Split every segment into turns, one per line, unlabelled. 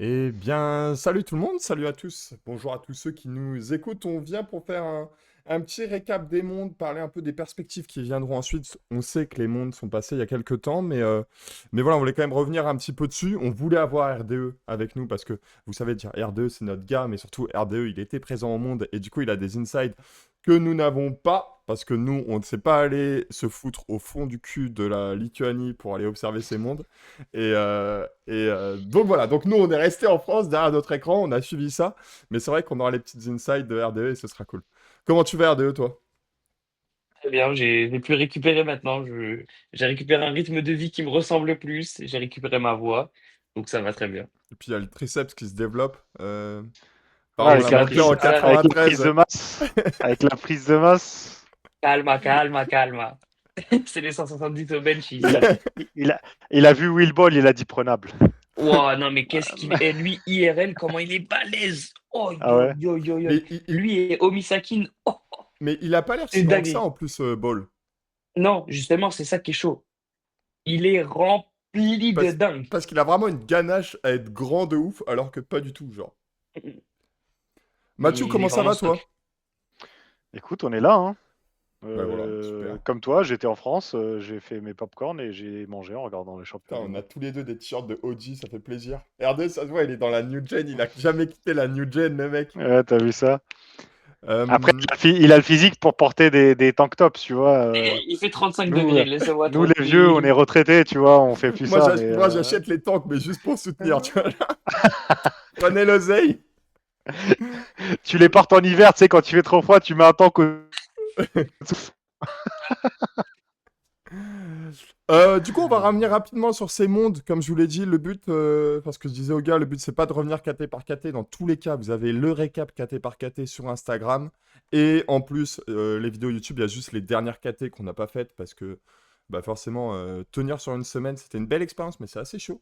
Eh bien, salut tout le monde, salut à tous. Bonjour à tous ceux qui nous écoutent. On vient pour faire un petit récap des mondes, parler un peu des perspectives qui viendront ensuite. On sait que les mondes sont passés il y a quelques temps, mais voilà, on voulait quand même revenir un petit peu dessus. On voulait avoir RDE avec nous parce que vous savez, dire RDE, c'est notre gars, mais surtout RDE, il était présent au monde et du coup, il a des insights que nous n'avons pas, parce que nous, on ne sait pas aller se foutre au fond du cul de la Lituanie pour aller observer ces mondes. Donc voilà, donc nous on est resté en France derrière notre écran, on a suivi ça, mais c'est vrai qu'on aura les petites insights de RDE et ce sera cool. Comment tu vas RDE toi?
Très bien, j'ai pu récupérer maintenant. J'ai récupéré un rythme de vie qui me ressemble plus. J'ai récupéré ma voix, donc ça va très bien.
Et puis il y a le triceps qui se développe par
Ah,
où
mais
on l'a
c'est la
monté
prise.
en
Ah,
Avec la prise
93.
de masse. Avec la prise de masse.
calma, calma, calma. C'est les 170 au bench
Il a,
ici.
il a, il a vu Will Ball, il a dit prenable.
Wow, non, mais qu'est-ce qu'il. Et lui, IRL, comment il est balèze! Oh,
Ah
yo,
ouais?
yo, yo, yo.
Mais,
Lui et Omisakin, oh,
mais il a pas l'air
c'est
si
une
grand que ça
dinguerie.
en plus, Ball.
Non, justement, c'est ça qui est chaud. Il est rempli de
Parce,
dingue.
parce qu'il a vraiment une ganache à être grand de ouf, alors que pas du tout, genre. Mathieu,
Il est
comment ça
vraiment
va
stock.
toi?
Écoute, on est là, hein.
Ouais voilà, super.
Comme toi, j'étais en France, j'ai fait mes popcorn et j'ai mangé en regardant les championnats
Putain,
du
on a
monde.
tous les deux des t-shirts de OG, ça fait plaisir. RD, ça se voit, il est dans la new gen, il a jamais quitté la new gen, le mec.
Ouais, t'as vu ça? Après,
Euh,
il a le physique pour porter des tank tops, tu vois.
Il fait 35
Nous,
degrés, laissez-moi
nous, les vieux, on est
tranquille.
retraités, tu vois, on fait plus
Moi,
ça, mais
moi, j'achète les tanks, mais juste pour soutenir, tu vois. Prenez l'oseille.
tu les portes en hiver, tu sais, quand il fait trop froid, tu mets un tank au.
Du coup, on va revenir rapidement sur ces mondes. Comme je vous l'ai dit, le but, parce que je disais aux gars, le but, c'est pas de revenir KT par KT. Dans tous les cas, vous avez le récap KT par KT sur Instagram. Et en plus, les vidéos YouTube, il y a juste les dernières KT qu'on n'a pas faites parce que bah forcément, tenir sur une semaine, c'était une belle expérience, mais c'est assez chaud.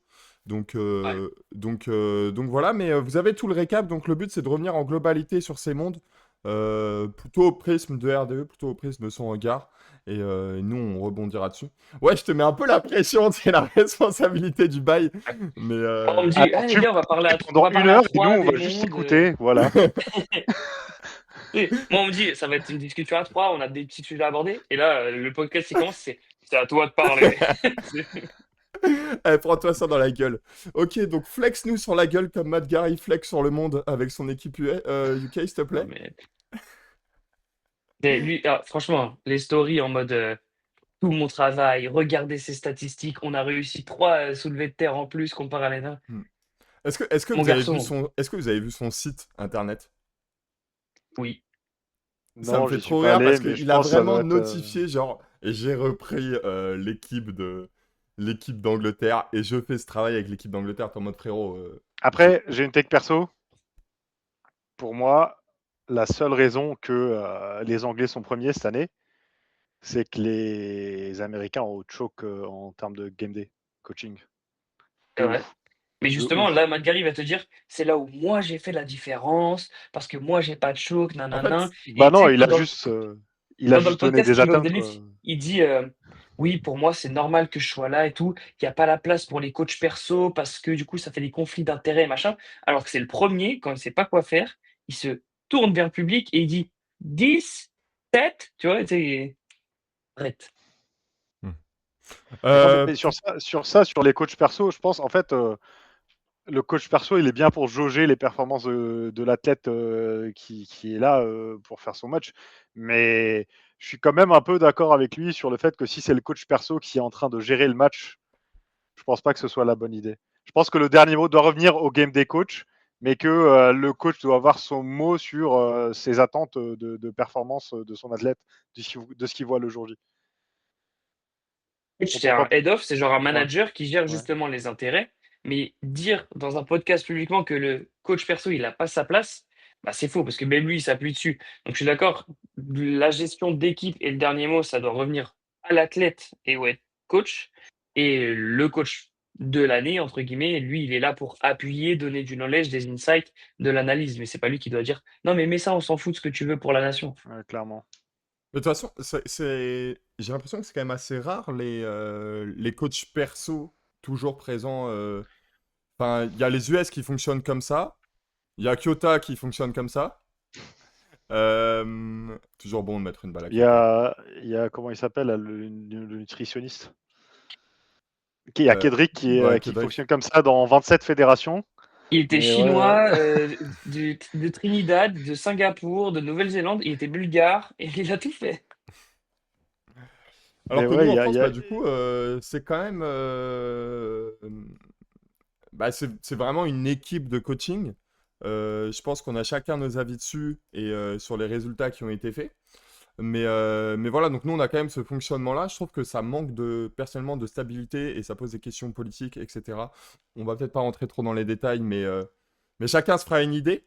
Ouais.
Donc voilà, mais vous avez tout le récap. Donc le but, c'est de revenir en globalité sur ces mondes, plutôt au prisme de RDE, plutôt au prisme de son regard. Et nous, on rebondira dessus. Ouais, je te mets un peu la pression, c'est la responsabilité du bail. Mais
Moi, on me dit,
Alors,
ah, les
tu
gars,
parles
on
pendant
va
une
parler à
heure et nous,
trois
on
des
va juste
mondes.
écouter, voilà.
Moi, on me dit, ça va être une discussion à trois, on a des petits sujets à aborder. Et là, le podcast, il commence, c'est à toi de parler. C'est-
Allez, prends-toi ça dans la gueule. Ok, donc flex-nous sur la gueule comme Matt Gary flex sur le monde avec son équipe UK, s'il te
Non,
plaît.
mais lui, ah, franchement, les stories en mode tout mon travail, regardez ces statistiques, on a réussi trois soulevés de terre en plus comparé à l'année.
Hmm. Est-ce que
Mon
vous avez vu
garçon,
son site internet?
oui.
Ça me
Non,
fait
j'y suis
trop
pas
rire
allé,
parce
mais je
qu'il a
pense que ça
vraiment
doit être.
notifié, genre, et j'ai repris l'équipe d'Angleterre et je fais ce travail avec l'équipe d'Angleterre. T'es en mode frérot.
Après, j'ai une tech perso. Pour moi, la seule raison que les Anglais sont premiers cette année, c'est que les Américains ont choke en termes de game day coaching.
C'est
De
vrai.
ouf.
Mais
De
justement,
ouf.
là, Matt va te dire, c'est là où moi j'ai fait la différence, parce que moi j'ai pas de choc,
En
nanana.
fait,
Bah
Et tu
non,
sais,
il a
quand dans le
juste donné
podcast,
des
il va au
atteintes,
début,
quoi.
il dit oui, pour moi, c'est normal que je sois là et tout. Il n'y a pas la place pour les coachs perso parce que du coup, ça fait des conflits d'intérêts, machin. Alors que c'est le premier, quand il sait pas quoi faire, il se tourne vers le public et il dit 10, 7, tu vois, tu sais, arrête.
Hmm.
Mais non, mais
Pour...
sur les coachs perso, je pense, en fait, le coach perso, il est bien pour jauger les performances de l'athlète qui est là pour faire son match. Mais je suis quand même un peu d'accord avec lui sur le fait que si c'est le coach perso qui est en train de gérer le match, je pense pas que ce soit la bonne idée. Je pense que le dernier mot doit revenir au game des coachs, mais que le coach doit avoir son mot sur ses attentes de performance de son athlète, de ce qu'il voit le jour J. On
C'est
peut
un
pas.
head-off, c'est genre un
Ouais,
manager qui gère
ouais.
justement les intérêts, mais dire dans un podcast publiquement que le coach perso, il a pas sa place, bah, c'est faux parce que même lui, il s'appuie dessus. Donc je suis d'accord, la gestion d'équipe et le dernier mot, ça doit revenir à l'athlète et au head coach. Et le coach de l'année, entre guillemets, lui, il est là pour appuyer, donner du knowledge, des insights, de l'analyse. Mais c'est pas lui qui doit dire non, mais mets ça, on s'en fout de ce que tu veux pour la nation.
Ouais, clairement.
De toute façon, j'ai l'impression que c'est quand même assez rare les coachs perso toujours présents. Enfin, il y a les US qui fonctionnent comme ça. Il y a Kyoto qui fonctionne comme ça. Toujours bon de mettre une balle à
Il y
Kyoto.
a, il y a comment il s'appelle, là, le nutritionniste. Il y a Kedrick
Ouais,
qui
Kedrick.
fonctionne comme ça dans 27 fédérations.
Il était
Mais ouais,
chinois, de Trinidad, de Singapour, de Nouvelle-Zélande, il était bulgare et il a tout fait.
mais
Alors que
ouais,
nous,
il
en
y a,
France, bah, du coup, c'est quand même... bah, c'est vraiment une équipe de coaching. Je pense qu'on a chacun nos avis dessus et sur les résultats qui ont été faits. Mais voilà, donc nous, on a quand même ce fonctionnement-là. Je trouve que ça manque personnellement de stabilité et ça pose des questions politiques, etc. On va peut-être pas rentrer trop dans les détails, mais chacun se fera une idée.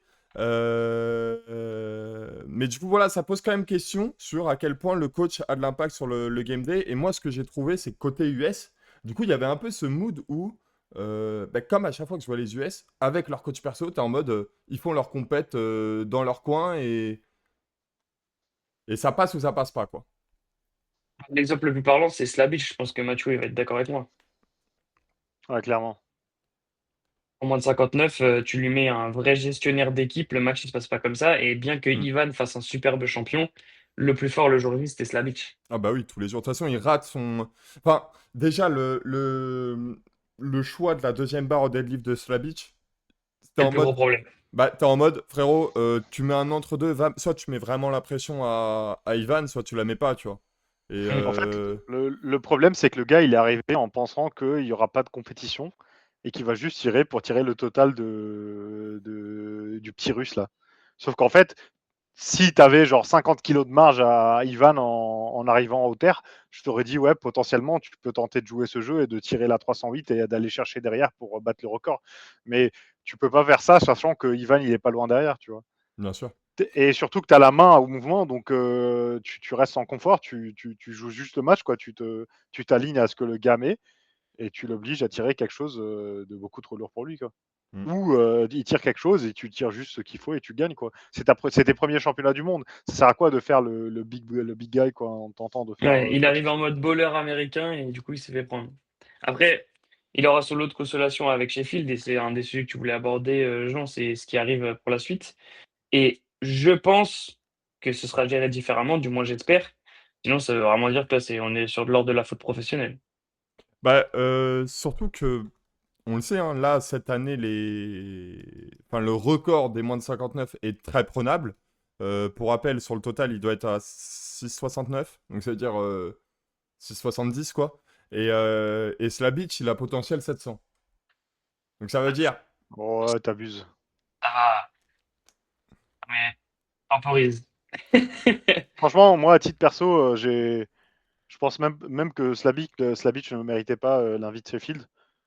Mais du coup, voilà, ça pose quand même question sur à quel point le coach a de l'impact sur le game day. Et moi, ce que j'ai trouvé, c'est que côté US, du coup, il y avait un peu ce mood où, bah, comme à chaque fois que je vois les US, avec leur coach perso, tu es en mode, ils font leur compète dans leur coin et ça passe ou ça passe pas, quoi.
L'exemple le plus parlant, c'est Slabic. Je pense que Mathieu il va être d'accord avec moi.
ouais, clairement.
En moins de 59, tu lui mets un vrai gestionnaire d'équipe, le match il se passe pas comme ça. Et bien que
Mm.
Ivan fasse un superbe champion, le plus fort le jour J, c'était Slabic.
Ah bah oui, tous les jours. De toute façon, il rate son... Enfin, déjà, le choix de la deuxième barre au deadlift de Slabic, c'était
C'est le
en
plus gros
mode...
problème.
Bah, t'es en mode, frérot, tu mets un entre-deux, soit tu mets vraiment la pression à Ivan, soit tu la mets pas, tu vois. Et
En fait, le problème, c'est que le gars, il est arrivé en pensant qu'il n'y aura pas de compétition et qu'il va juste tirer pour tirer le total du petit russe là. Sauf qu'en fait, si tu avais genre 50 kilos de marge à Ivan en arrivant au terre, je t'aurais dit, ouais, potentiellement, tu peux tenter de jouer ce jeu et de tirer la 308 et d'aller chercher derrière pour battre le record. Mais tu peux pas faire ça, sachant que Ivan, il est pas loin derrière, tu vois.
bien sûr.
Et surtout que tu as la main au mouvement, donc tu restes en confort, tu joues juste le match, quoi. Tu t'alignes à ce que le gars met et tu l'obliges à tirer quelque chose de beaucoup trop lourd pour lui, quoi.
Mm.
Ou il tire quelque chose et tu tires juste ce qu'il faut et tu gagnes, quoi. C'est tes premiers championnats du monde. Ça sert à quoi de faire le big guy, quoi, en tentant de faire
Ouais, il
coach?
arrive en mode bowler américain et du coup, il s'est fait prendre. Après, il aura son lot de consolation avec Sheffield et c'est un des sujets que tu voulais aborder, Jean, c'est ce qui arrive pour la suite. Et je pense que ce sera géré différemment, du moins j'espère. Sinon, ça veut vraiment dire que là, on est sur de l'ordre de la faute professionnelle.
Bah, surtout que, on le sait, hein, là, cette année, enfin, le record des moins de 59 est très prenable. Pour rappel, sur le total, il doit être à 6,69. Donc, ça veut dire 6,70, quoi. Et Slabic, il a potentiel 700. Donc, ça veut dire...
Ouais, t'abuses.
Ah, mais temporise.
Franchement, moi, à titre perso, je pense même que Slabic ne méritait pas l'invite Sheffield.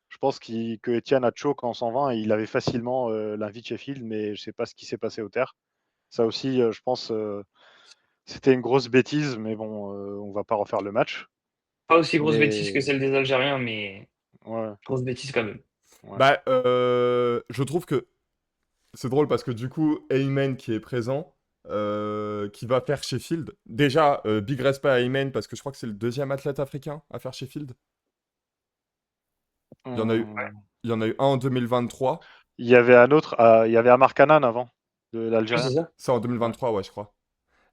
Je pense que Etienne a choke en 120 et il avait facilement l'invite Sheffield, mais je sais pas ce qui s'est passé au terre. Ça aussi, je pense, c'était une grosse bêtise, mais bon, on va pas refaire le match.
Pas aussi grosse bêtise que
Mais
celle des Algériens, mais
ouais,
grosse bêtise quand même.
ouais.
Bah, je trouve que c'est drôle parce que du coup, Ayman qui est présent, qui va faire Sheffield. Déjà, big respect à Ayman parce que je crois que c'est le deuxième athlète africain à faire Sheffield. Il y en a eu,
Hum,
il y en a eu un en 2023.
Il y avait un autre, il y avait Amar Khan avant, de
Oui, c'est
l'Algérien.
ça.
Ça en
Ouais.
2023, ouais, je crois.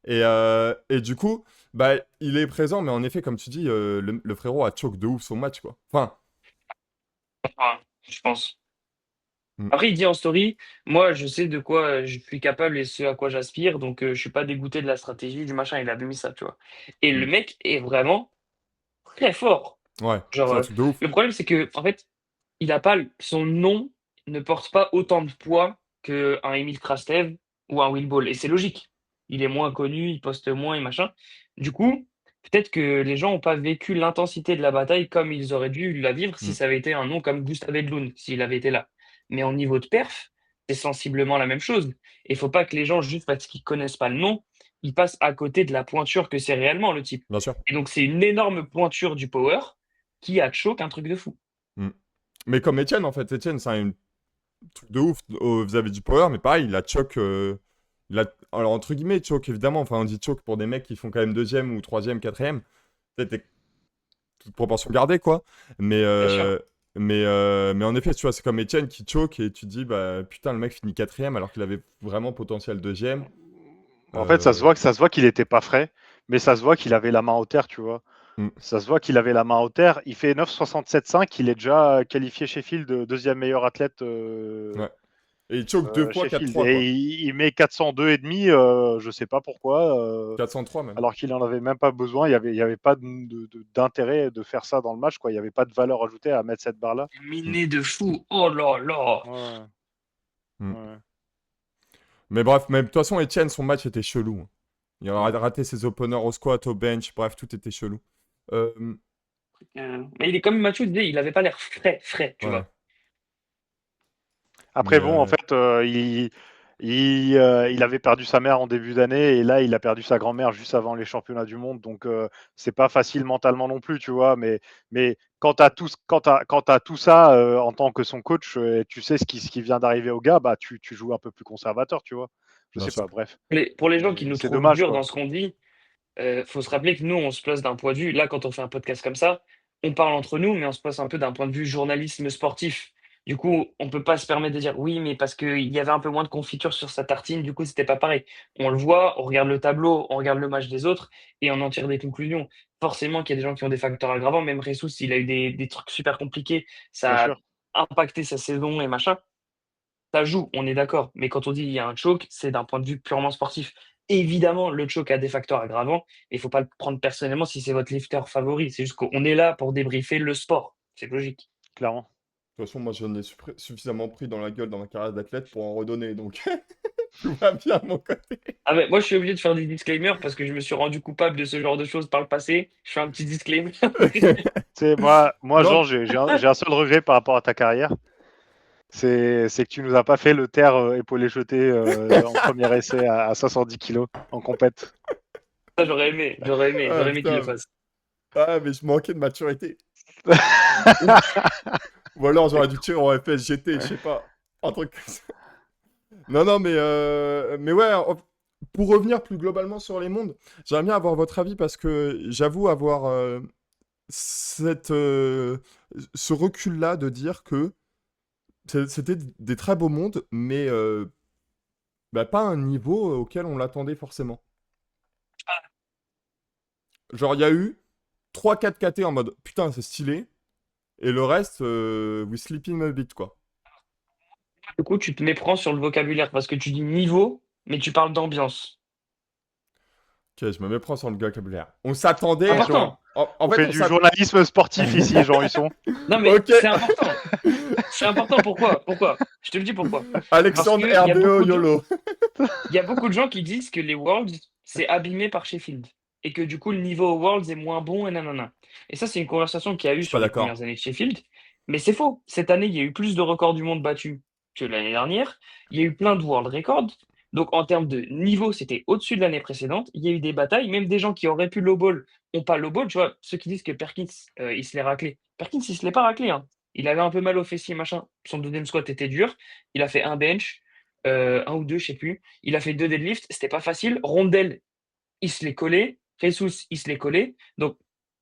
Et du coup, bah, il est présent, mais en effet, comme tu dis, le frérot a choke de ouf son match, quoi. Enfin,
Ouais, je pense.
mm,
Après, il dit en story, moi, je sais de quoi je suis capable et ce à quoi j'aspire, donc je suis pas dégoûté de la stratégie, du machin. Il a mis ça, tu vois. Et le
mm,
mec est vraiment très fort.
ouais,
Genre,
c'est un truc de ouf.
le problème, c'est que, en fait, il a pas, son nom ne porte pas autant de poids qu'un Emile Krastev ou un Will Ball. Et c'est logique. Il est moins connu, il poste moins et machin. Du coup, peut-être que les gens n'ont pas vécu l'intensité de la bataille comme ils auraient dû la vivre si
Mm,
ça avait été un nom comme Gustav Edlund, s'il avait été là. Mais en niveau de perf, c'est sensiblement la même chose. Et il faut pas que les gens, juste parce qu'ils connaissent pas le nom, ils passent à côté de la pointure que c'est réellement le type.
bien sûr.
Et donc, c'est une énorme pointure du power qui a choke un truc de fou.
Mm. Mais comme Etienne, en fait, Etienne, c'est un truc de ouf vis-à-vis du power, mais pareil, il a choke. Alors, entre guillemets, choke, évidemment. Enfin, on dit choke pour des mecs qui font quand même deuxième ou troisième, quatrième. Peut-être toute proportion gardée, quoi. Mais,
Bien sûr.
Mais en effet, tu vois, c'est comme Etienne qui choke et tu te dis, bah putain, le mec finit quatrième alors qu'il avait vraiment potentiel deuxième.
En fait,
Euh,
ça se voit qu'il était pas frais, mais ça se voit qu'il avait la main au terre, tu vois.
hmm,
Ça se voit qu'il avait la main au terre. Il fait 9,67,5. Il est déjà qualifié Sheffield deuxième meilleur athlète
ouais. Et il choke deux fois
Sheffield.
4-3,
Et
quoi.
il met 402 et demi. Je sais pas pourquoi.
403 même.
Alors qu'il en avait même pas besoin. Il y avait pas d'intérêt de faire ça dans le match, quoi. Il y avait pas de valeur ajoutée à mettre cette barre là.
Hmm,
Miné de fou. Oh là là.
Ouais,
hmm.
ouais.
Mais bref, mais de toute façon, Etienne, son match était chelou, hein. Il a raté ses openers au squat, au bench, bref, tout était chelou. Euh,
Mais il est comme Mathieu disait, il avait pas l'air frais, tu
ouais.
vois.
Mais
Après, bon, en fait, il avait perdu sa mère en début d'année et là, il a perdu sa grand-mère juste avant les championnats du monde. Donc, c'est pas facile mentalement non plus, tu vois. Mais quand tu as quand t'as tout ça en tant que son coach, tu sais ce qui vient d'arriver au gars, bah, tu joues un peu plus conservateur, tu vois. Je
bien
sais
sûr.
pas, bref.
Pour les gens qui
Mais
nous
c'est
trouvent
dommage,
durs dans
quoi.
ce qu'on dit, faut se rappeler que nous, on se place d'un point de vue. Là, quand on fait un podcast comme ça, on parle entre nous, mais on se place un peu d'un point de vue journalisme sportif. Du coup, on peut pas se permettre de dire oui, mais parce qu'il y avait un peu moins de confiture sur sa tartine, du coup, c'était pas pareil. On le voit, on regarde le tableau, on regarde le match des autres et on en tire des conclusions. Forcément qu'il y a des gens qui ont des facteurs aggravants. Même Ressus, il a eu des trucs super compliqués.
Bien
Ça
sûr,
a impacté sa saison et machin. Ça joue, on est d'accord. Mais quand on dit il y a un choke, c'est d'un point de vue purement sportif. Évidemment, le choke a des facteurs aggravants. Il ne faut pas le prendre personnellement si c'est votre lifter favori. C'est juste qu'on est là pour débriefer le sport. C'est logique.
clairement.
De toute façon, moi, j'en ai suffisamment pris dans la gueule dans ma carrière d'athlète pour en redonner, donc tout va bien de mon côté.
Ah mais moi, je suis obligé de faire des disclaimers parce que je me suis rendu coupable de ce genre de choses par le passé. Je fais un petit disclaimer.
Tu sais, moi, Jean,
Non,
j'ai un seul regret par rapport à ta carrière. C'est que tu nous as pas fait le terre épaulé jeté en premier essai à 510 kilos en compète.
Ça, j'aurais aimé.
ah
J'aurais aimé qu'il le
putain,
fasse.
ah, mais je manquais de maturité. Ou alors j'aurais dû tirer en FSGT, je sais pas. Un truc comme ça. Non, non, mais ouais, pour revenir plus globalement sur les mondes, j'aimerais bien avoir votre avis parce que j'avoue avoir cette, ce recul-là de dire que c'était des très beaux mondes, mais bah, pas un niveau auquel on l'attendait forcément. Genre, il y a eu 3-4 KT en mode putain, c'est stylé, et le reste, we sleeping a bit, quoi.
Du coup, tu te méprends sur le vocabulaire parce que tu dis niveau, mais tu parles d'ambiance.
Ok, je me méprends sur le vocabulaire. On s'attendait.
Attention,
Important.
En
on
fait,
fait
on
du
s'attendait.
journalisme sportif ici, Jean Husson.
Non, mais
Ok,
c'est important. C'est important. Pourquoi? Je te le dis pourquoi. Parce
Alexandre
qu'il y a
RDO
beaucoup de gens,
YOLO.
il y a beaucoup de gens qui disent que les Worlds, c'est abîmé par Sheffield. Et que du coup, le niveau aux Worlds est moins bon et nanana. Et ça, c'est une conversation qu'il y a
Je
eu
suis pas
sur les premières
d'accord.
années de Sheffield. Mais c'est faux. Cette année, il y a eu plus de records du monde battus que l'année dernière. Il y a eu plein de World Records. Donc, en termes de niveau, c'était au-dessus de l'année précédente. Il y a eu des batailles. Même des gens qui auraient pu lowball n'ont pas lowball. Tu vois, ceux qui disent que Perkins, il se l'est raclé. Perkins, il se l'est pas raclé, hein. Il avait un peu mal au fessier, machin. Son deuxième squat était dur. Il a fait un bench, un ou deux, je sais plus. Il a fait deux deadlifts. C'était pas facile. Rondel, il se l'est collé. Jesus, il se l'est collé. Donc,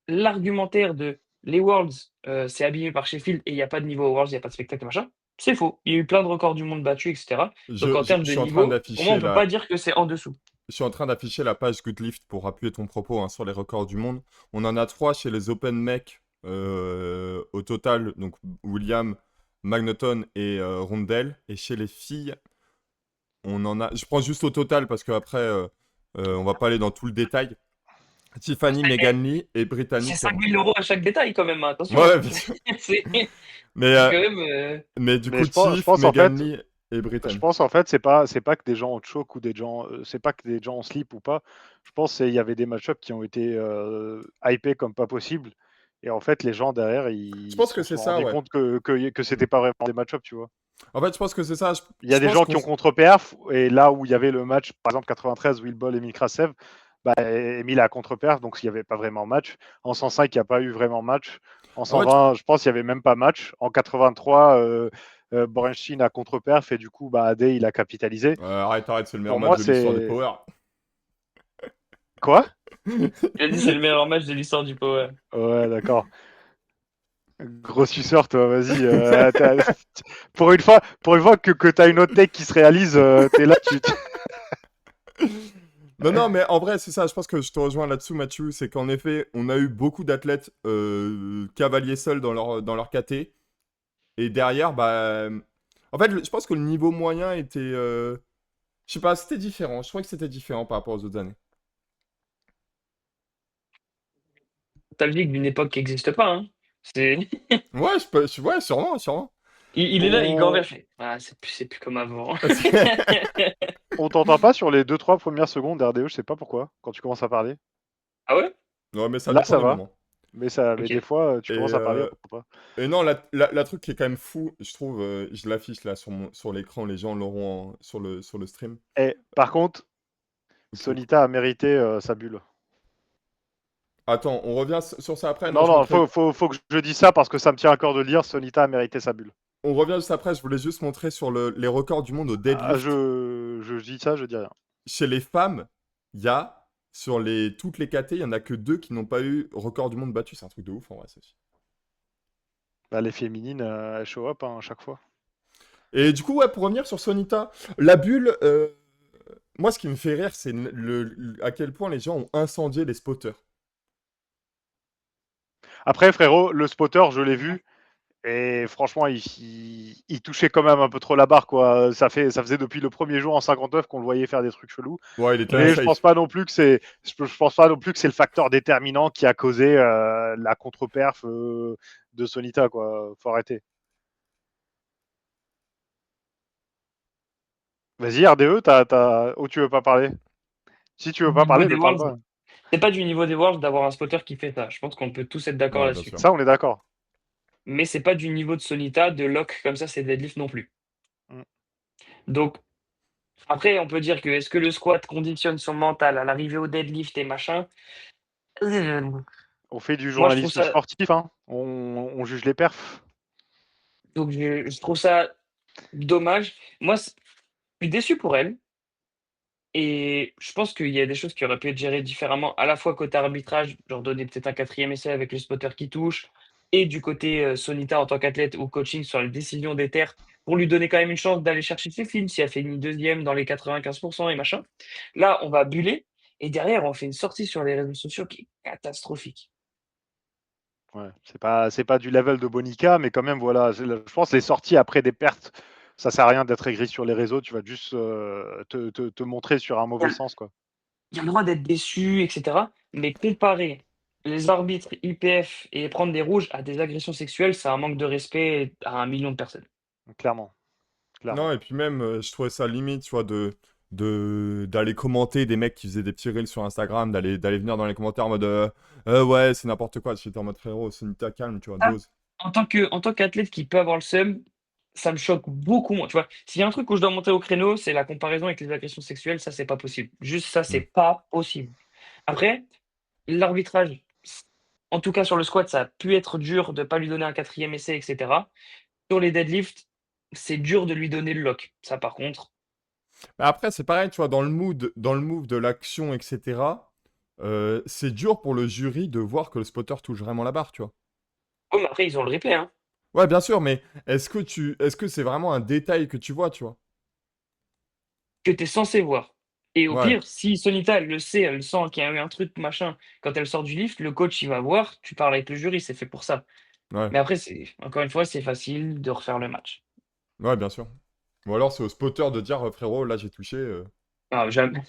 l'argumentaire de les Worlds, c'est abîmé par Sheffield et il n'y a pas de niveau aux Worlds, il n'y a pas de spectacle, machin, c'est faux. Il y a eu plein de records du monde battus, etc. Donc, en
Je
termes de
suis en train
niveau, au moins, on
d'afficher
ne peut pas
la...
dire que c'est en dessous.
Je suis en train d'afficher la page Goodlift pour appuyer ton propos, hein, sur les records du monde. On en a 3 chez les Open Mech au total, donc William, Magneton et Rondell. Et chez les filles, on en a. Je prends juste au total parce qu'après, on va pas aller dans tout le détail. Tiffany, Megan Lee et Brittany
C'est
Ferrand.
5 000 euros à chaque détail, quand même, hein, attention,
Ouais,
hein.
bien sûr.
C'est
Mais,
c'est quand même.
mais du
Mais
coup,
je
Tiff,
pense en
Megan
fait,
Lee et
je
Brittany.
pense en fait, c'est pas que des gens ont choke ou des gens, c'est pas que des gens ont slip ou pas. Je pense qu'il y avait des match-ups qui ont été hypés comme pas possible. Et en fait, les gens derrière,
Je
ils
pense
se
que c'est
sont
ça,
rendus
ouais.
compte que c'était pas vraiment des match-ups, tu vois.
En fait, je pense que c'est ça.
Il y
Je
a des
pense
gens
qu'on.
qui ont contre-perf, et là où il y avait le match, par exemple 93, Will Ball et Milkrasev, bah, Emile a contre-perf, donc il n'y avait pas vraiment match. En 105, il n'y a pas eu vraiment match. En
En fait,
120, je pense qu'il n'y avait même pas match. En 83, Borenstein a contre-perf, et du coup, bah, Ade, il a capitalisé.
arrête, c'est le meilleur
Pour
match
moi,
de l'histoire du
c'est...
Power.
Quoi?
Il a dit c'est le meilleur match de l'histoire du Power.
Ouais, d'accord. Gros suceur, toi, vas-y. Pour une fois que tu as une autre tech qui se réalise, t'es là,
Non, non, mais en vrai, c'est ça. Je pense que je te rejoins là-dessous, Mathieu. C'est qu'en effet, on a eu beaucoup d'athlètes cavaliers seuls dans leur KT. Et derrière, bah. En fait, je pense que le niveau moyen était. Je sais pas, c'était différent. Je trouvais que c'était différent par rapport aux autres années.
Nostalgique d'une époque qui n'existe pas, hein. C'est
Ouais, ouais, sûrement, sûrement.
il est là, il
on...
gamberge, fait: «Ah, c'est plus comme avant».
on t'entend pas sur les 2-3 premières secondes RDE, je sais pas pourquoi, quand tu commences à parler.
Ah ouais?
Ouais, mais ça
Là,
dépend
ça
des
va.
moments.
Mais des
OK.
fois, tu
Et,
commences à parler, on comprend pas.
et non, la truc qui est quand même fou, je trouve, je l'affiche là sur l'écran, les gens l'auront sur le stream.
Et par contre,
Ok.
Sonita a mérité sa bulle.
Attends, on revient sur ça après? Non,
Non,
je
non,
montrais.
faut que je dise ça parce que ça me tient à cœur de le dire. Sonita a mérité sa bulle.
On revient juste après, je voulais juste montrer sur les records du monde au
Ah,
deadlift.
je dis ça, je dis rien.
Chez les femmes, il y a, sur toutes les KT, il y en a que 2 qui n'ont pas eu record du monde battu. C'est un truc de ouf en vrai, ça aussi.
Bah, les féminines, elles show up hein, à chaque fois.
Et du coup, ouais, pour revenir sur Sonita, la bulle, moi ce qui me fait rire, c'est à quel point les gens ont incendié les spotters.
Après, frérot, le spotter, je l'ai vu. Et franchement, il touchait quand même un peu trop la barre, quoi. Ça faisait depuis le premier jour en 59 qu'on le voyait faire des trucs chelous.
Ouais, il était
Mais je pense
unsafe.
pas non plus que je pense pas non plus que c'est le facteur déterminant qui a causé la contre-perf de Sonita, quoi. Faut arrêter. Vas-y, RDE, oh, tu veux pas parler? Si tu veux pas
Niveau
parler,
des
ne parle
Worlds,
pas.
c'est pas du niveau des Worlds d'avoir un spotter qui fait ça. Je pense qu'on peut tous être d'accord
Ouais, bien
là-dessus.
sûr.
Ça, on est d'accord.
Mais c'est pas du niveau de Sonita, de lock comme ça, c'est deadlift non plus.
Mm.
Donc après, on peut dire que est-ce que le squat conditionne son mental à l'arrivée au deadlift et machin? Heu,
On fait du
moi je trouve
journalisme
ça
sportif, hein. On juge les perfs.
donc je trouve ça dommage. Moi, je suis déçu pour elle et je pense qu'il y a des choses qui auraient pu être gérées différemment, à la fois côté arbitrage, genre donner peut-être un quatrième essai avec le spotter qui touche et du côté, Sonita en tant qu'athlète ou coaching sur les décisions des terres pour lui donner quand même une chance d'aller chercher ses films si elle fait une deuxième dans les 95 et machin. Là, on va buller et derrière, on fait une sortie sur les réseaux sociaux qui est catastrophique.
Ouais, c'est pas du level de Bonica, mais quand même, voilà. Je pense les sorties après des pertes, ça sert à rien d'être aigri sur les réseaux. Tu vas juste te montrer sur un mauvais sens, quoi.
Il a le droit d'être déçu et cetera, mais comparer les arbitres IPF et prendre des rouges à des agressions sexuelles, c'est un manque de respect à 1 million de personnes.
Clairement,
Non,
clairement.
et puis même, je trouvais ça limite, tu vois, d'aller commenter des mecs qui faisaient des petits reels sur Instagram, d'aller venir dans les commentaires en mode ouais, c'est n'importe quoi. J'étais en mode frérot, Sonita, calme, tu vois,
Ah,
dose.
en tant qu'athlète qui peut avoir le seum, ça me choque beaucoup moins, tu vois? S'il y a un truc où je dois monter au créneau, c'est la comparaison avec les agressions sexuelles, ça, c'est pas possible. Juste ça, c'est
Hmm.
pas possible. Après, l'arbitrage, en tout cas sur le squat, ça a pu être dur de pas lui donner un quatrième essai et cetera. Sur les deadlifts, c'est dur de lui donner le lock. Ça, par contre,
Mais après, c'est pareil, tu vois, dans le move de l'action, etc., c'est dur pour le jury de voir que le spotter touche vraiment la barre, tu vois.
oh, mais après, ils ont le replay, hein,
Ouais, bien sûr, mais est-ce que c'est vraiment un détail que tu vois, tu vois?
que tu es censé voir. Et au
Ouais,
pire, si Sonita, elle le sait, elle sent qu'il y a eu un truc, machin, quand elle sort du lift, le coach, il va voir, tu parles avec le jury, c'est fait pour ça.
ouais,
Mais après, c'est encore une fois, c'est facile de refaire le match.
ouais, bien sûr. Ou alors c'est au spotter de dire frérot, là j'ai touché.
Ah, jamais.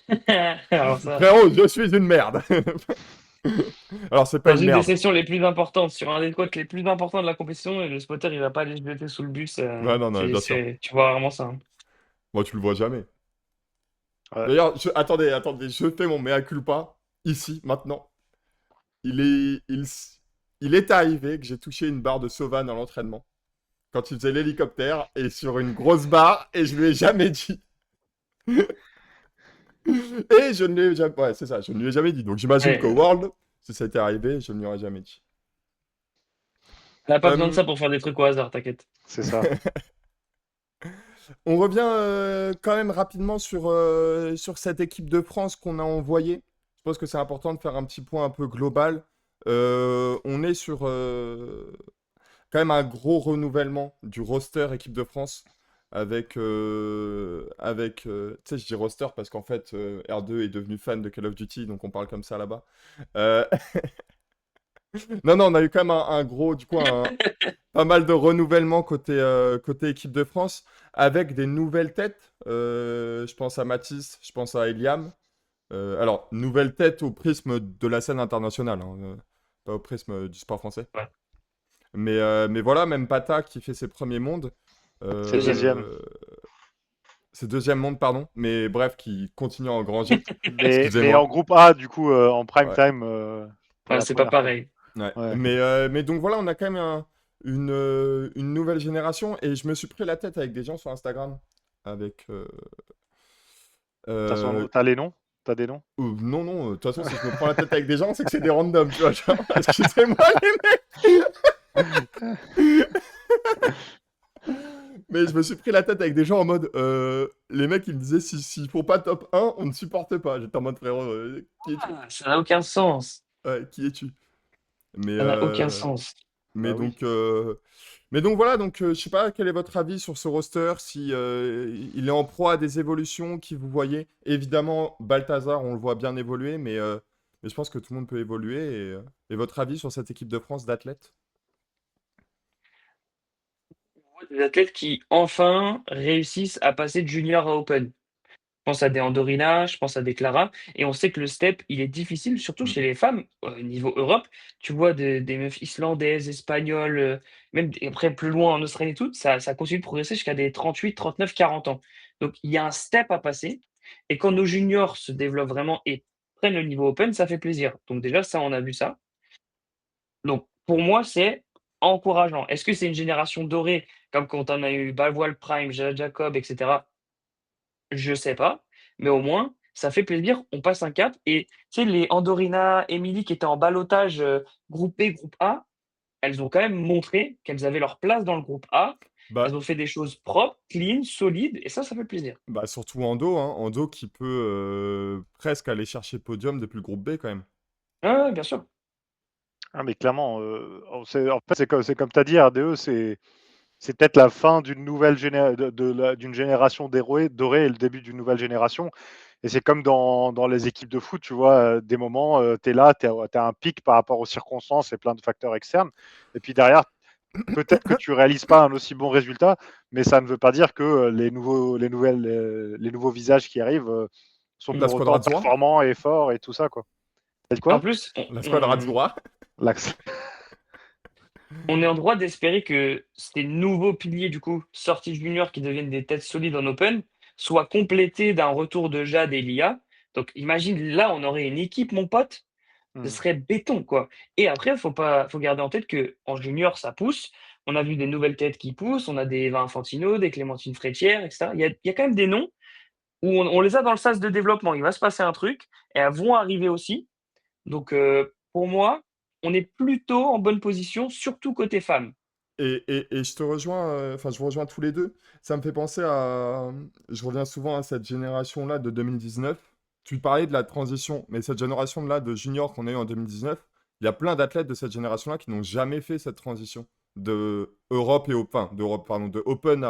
Alors ça,
Frérot, je suis une merde. Alors c'est pas
dans
une
une des
merde.
sessions les plus importantes, sur un des squats les plus importants de la compétition, le spotter, il va pas aller se jeter sous le bus,
Ouais, non, non, bien sûr.
tu vois rarement ça, hein.
Moi, tu le vois jamais.
Ouais.
D'ailleurs, attendez, je fais mon mea culpa ici, maintenant. Il est, il, s- il est arrivé que j'ai touché une barre de Sauvan à l'entraînement quand il faisait l'hélicoptère et sur une grosse barre et je lui ai jamais dit. Et je ne lui ai jamais. Ouais, c'est ça, je ne lui ai jamais dit. Donc j'imagine qu'au
Ouais,
World, si ça était arrivé, je ne lui aurais jamais dit.
elle a pas besoin de
Euh,
ça pour faire des trucs au hasard, t'inquiète.
C'est ça.
on revient quand même rapidement sur cette équipe de France qu'on a envoyée. Je pense que c'est important de faire un petit point un peu global. On est sur quand même un gros renouvellement du roster équipe de France tu sais, je dis roster parce qu'en fait, R2 est devenu fan de Call of Duty, donc on parle comme ça là-bas. Euh, Non, non, on a eu quand même un gros, du coup, pas mal de renouvellement côté équipe de France, avec des nouvelles têtes. Je pense à Mathis, je pense à Eliam. Alors, nouvelles têtes au prisme de la scène internationale, hein, pas au prisme du sport français.
Ouais.
Mais voilà, même Pata qui fait ses premiers mondes.
C'est le deuxième.
Euh, Ses deuxième mondes, pardon. Mais bref, qui continue à engranger.
Mais en
Excusez-moi.
groupe A, du coup, en prime
Ouais.
time, pour
Ouais,
la
c'est pas
première fois.
pareil.
Ouais.
Ouais.
Mais donc voilà, on a quand même une nouvelle génération et je me suis pris la tête avec des gens sur Instagram. Avec. Euh,
T'as les noms? T'as des noms?
non, non, de toute façon, si je me prends la tête avec des gens, c'est que c'est des randoms, tu vois. Genre, excusez-moi, mais je me suis pris la tête avec des gens en mode. Les mecs, ils me disaient s'ils font pas top 1, on ne supporte pas. J'étais en mode frérot, qui es-tu?
Ah, ça n'a aucun sens.
Ouais, qui es-tu? Mais,
Ça n'a aucun
euh,
sens.
Mais
Bah oui.
donc, voilà, donc je sais pas quel est votre avis sur ce roster, si il est en proie à des évolutions qui vous voyez. Évidemment, Balthazar, on le voit bien évoluer, mais je pense que tout le monde peut évoluer. Et votre avis sur cette équipe de France d'athlètes?
Des athlètes qui enfin réussissent à passer de junior à open. Je pense à des Andorina, je pense à des Clara, et on sait que le step, il est difficile, surtout
Mm.
chez les femmes, niveau Europe. Tu vois des meufs islandaises, espagnoles, après plus loin en Australie et tout, ça continue de progresser jusqu'à des 38, 39, 40 ans. Donc il y a un step à passer, et quand nos juniors se développent vraiment et prennent le niveau open, ça fait plaisir. Donc déjà ça, on a vu ça. Donc pour moi, c'est encourageant. Est-ce que c'est une génération dorée, comme quand on a eu Balvoil Prime, Jada Jacob, et cetera? Je sais pas, mais au moins, ça fait plaisir, on passe un cap et tu sais les Andorina, Emily qui étaient en ballottage, groupe B, groupe A, elles ont quand même montré qu'elles avaient leur place dans le groupe A.
Bah,
Elles ont fait des choses propres, clean, solides et ça fait plaisir.
surtout Ando, hein. Ando qui peut presque aller chercher podium depuis le groupe B quand même.
Ouais, ouais, bien sûr.
Ah, mais clairement, en fait, c'est comme tu as dit, RDE, c'est peut-être la fin d'une nouvelle d'une génération dorée et le début d'une nouvelle génération. Et c'est comme dans les équipes de foot, tu vois, des moments, tu es là, tu as un pic par rapport aux circonstances et plein de facteurs externes. Et puis derrière, peut-être que tu réalises pas un aussi bon résultat, mais ça ne veut pas dire que les nouveaux visages qui arrivent sont
La
pour
squad
autant
Razura?
performants et forts et tout ça, quoi. T'as dit
En
quoi?
plus,
La squad Razura?
L'axe.
on est en droit d'espérer que ces nouveaux piliers du coup, sortis juniors qui deviennent des têtes solides en open, soient complétés d'un retour de Jade et Lia. Donc imagine là, on aurait une équipe mon pote. Ce
Hmm.
serait béton, quoi. Et après, faut garder en tête que en junior, ça pousse. On a vu des nouvelles têtes qui poussent. On a des Eva Infantino, des Clémentine Frétière, etc. Il y a quand même des noms où on les a dans le sas de développement. Il va se passer un truc et elles vont arriver aussi. Donc, pour moi, on est plutôt en bonne position, surtout côté femmes.
Et je te rejoins, enfin, je vous rejoins tous les deux. Ça me fait penser je reviens souvent à cette génération-là de 2019. Tu parlais de la transition, mais cette génération-là de juniors qu'on a eu en 2019, il y a plein d'athlètes de cette génération-là qui n'ont jamais fait cette transition de Europe et Open, d'Europe, pardon, de Open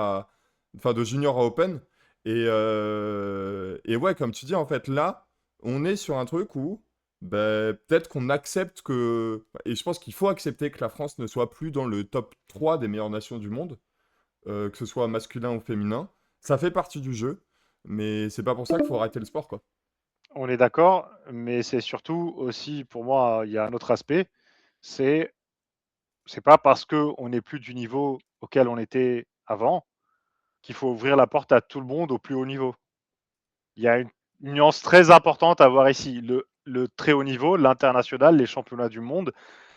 enfin, de junior à Open. Et ouais, comme tu dis, en fait, là, on est sur un truc où ben, peut-être qu'on accepte que. Et je pense qu'il faut accepter que la France ne soit plus dans le top 3 des meilleures nations du monde, que ce soit masculin ou féminin. Ça fait partie du jeu, mais c'est pas pour ça qu'il faut arrêter le sport, quoi.
On est d'accord, mais c'est surtout aussi, pour moi, il y a un autre aspect, c'est c'est pas parce qu'on n'est plus du niveau auquel on était avant qu'il faut ouvrir la porte à tout le monde au plus haut niveau. Il y a une nuance très importante à voir ici. Le très haut niveau, l'international, les championnats du monde,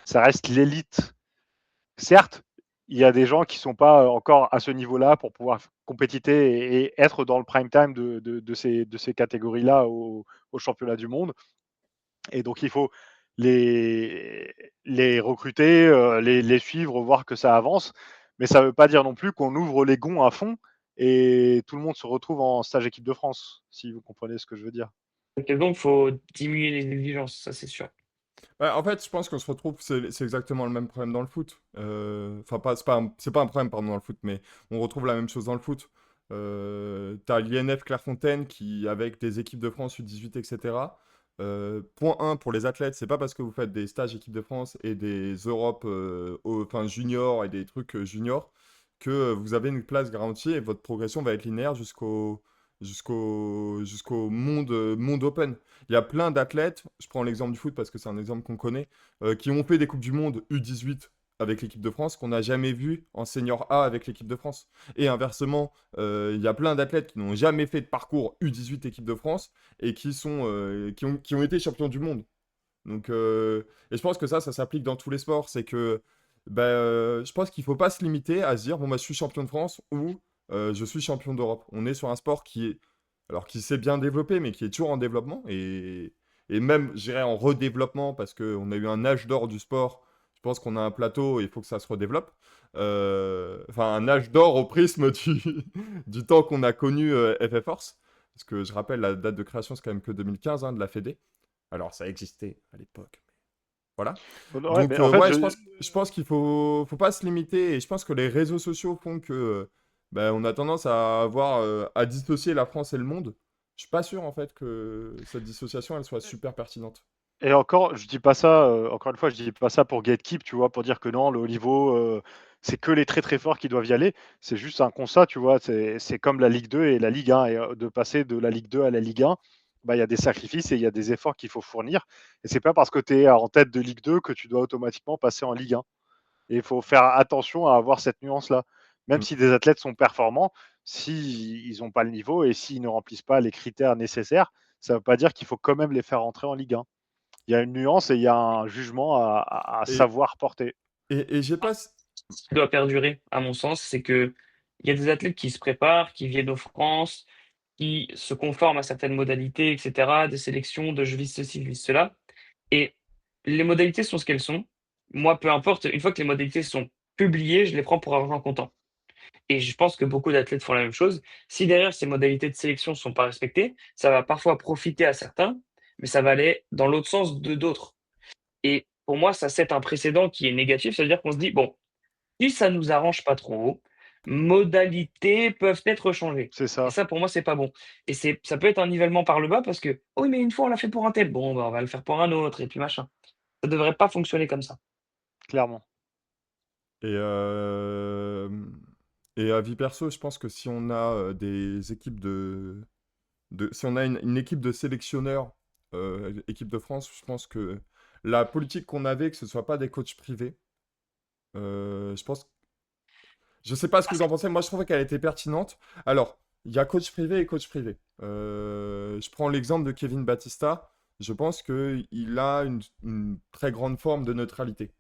ça reste l'élite. Certes, il y a des gens qui ne sont pas encore à ce niveau-là pour pouvoir compétiter et être dans le prime time de ces catégories-là au championnat du monde. Et donc, il faut les recruter, les suivre, voir que ça avance. Mais ça ne veut pas dire non plus qu'on ouvre les gonds à fond et tout le monde se retrouve en stage équipe de France, si vous comprenez ce que je veux dire.
Donc, il faut diminuer les exigences, ça c'est sûr.
En fait, je pense qu'on se retrouve, c'est exactement le même problème dans le foot. Enfin, pas, c'est pas un problème, pardon, dans le foot, mais on retrouve la même chose dans le foot. T'as l'INF Clairefontaine qui, avec des équipes de France U18, etc. Point 1 pour les athlètes, c'est pas parce que vous faites des stages équipe de France et des Europes, enfin juniors et des trucs juniors que vous avez une place garantie et votre progression va être linéaire jusqu'au monde open. Il y a plein d'athlètes, je prends l'exemple du foot parce que c'est un exemple qu'on connaît, qui ont fait des Coupes du Monde U18 avec l'équipe de France qu'on n'a jamais vu en senior A avec l'équipe de France. Et inversement, il y a plein d'athlètes qui n'ont jamais fait de parcours U18 équipe de France et qui ont été champions du monde. Donc, et je pense que ça s'applique dans tous les sports. C'est que je pense qu'il ne faut pas se limiter à se dire, bon, bah, je suis champion de France ou je suis champion d'Europe. On est sur un sport alors, qui s'est bien développé, mais qui est toujours en développement. Et même, je dirais, en redéveloppement, parce qu'on a eu un âge d'or du sport. Je pense qu'on a un plateau et il faut que ça se redéveloppe. Enfin, un âge d'or au prisme du temps qu'on a connu FF Force. Parce que je rappelle, la date de création, c'est quand même que 2015 hein, de la Fédé. Alors, ça existait à l'époque. Voilà.
Ouais,
Donc,
mais en fait,
ouais, je pense qu'il faut pas se limiter. Et je pense que les réseaux sociaux font que on a tendance à dissocier la France et le monde. Je suis pas sûr, en fait, que cette dissociation, elle soit super pertinente.
et encore, je dis pas ça, encore une fois, je dis pas ça pour gatekeep, tu vois, pour dire que non, le haut niveau, c'est que les très très forts qui doivent y aller. C'est juste un constat, tu vois. C'est comme la Ligue 2 et la Ligue 1. Et de passer de la Ligue 2 à la Ligue 1, bah, il y a des sacrifices et il y a des efforts qu'il faut fournir. Et c'est pas parce que tu es en tête de Ligue 2 que tu dois automatiquement passer en Ligue 1. Et il faut faire attention à avoir cette nuance-là. Même
Mm.
si des athlètes sont performants, s'ils n'ont pas le niveau et s'ils ne remplissent pas les critères nécessaires, ça ne veut pas dire qu'il faut quand même les faire rentrer en Ligue 1. Il y a une nuance et il y a un jugement à
Et,
savoir porter.
et j'ai pas...
Ce qui doit perdurer, à mon sens, c'est que il y a des athlètes qui se préparent, qui viennent en France, qui se conforment à certaines modalités, et cetera, des sélections de je vise ceci, je vise cela et les modalités sont ce qu'elles sont. Moi, peu importe, une fois que les modalités sont publiées, je les prends pour argent comptant et je pense que beaucoup d'athlètes font la même chose. Si derrière ces modalités de sélection ne sont pas respectées, ça va parfois profiter à certains, mais ça va aller dans l'autre sens de d'autres et pour moi, ça set un précédent qui est négatif. C'est-à-dire qu'on se dit: «Bon, si ça nous arrange pas trop, modalités peuvent être changées»
C'est
et
ça,
ça pour moi c'est pas bon et ça peut être un nivellement par le bas parce que: «Oui, mais une fois on l'a fait pour un tel, bon, bah, on va le faire pour un autre» et puis machin. Ça devrait pas fonctionner comme ça.
clairement.
Et, et à vie perso, je pense que si on a des équipes si on a une équipe de sélectionneurs, équipe de France, je pense que la politique qu'on avait, que ce soit pas des coachs privés, je pense, je sais pas ce que vous en pensez, moi je trouvais qu'elle était pertinente. Alors, il y a coach privé et coach privé. Je prends l'exemple de Kevin Battista, je pense qu'il a une très grande forme de neutralité.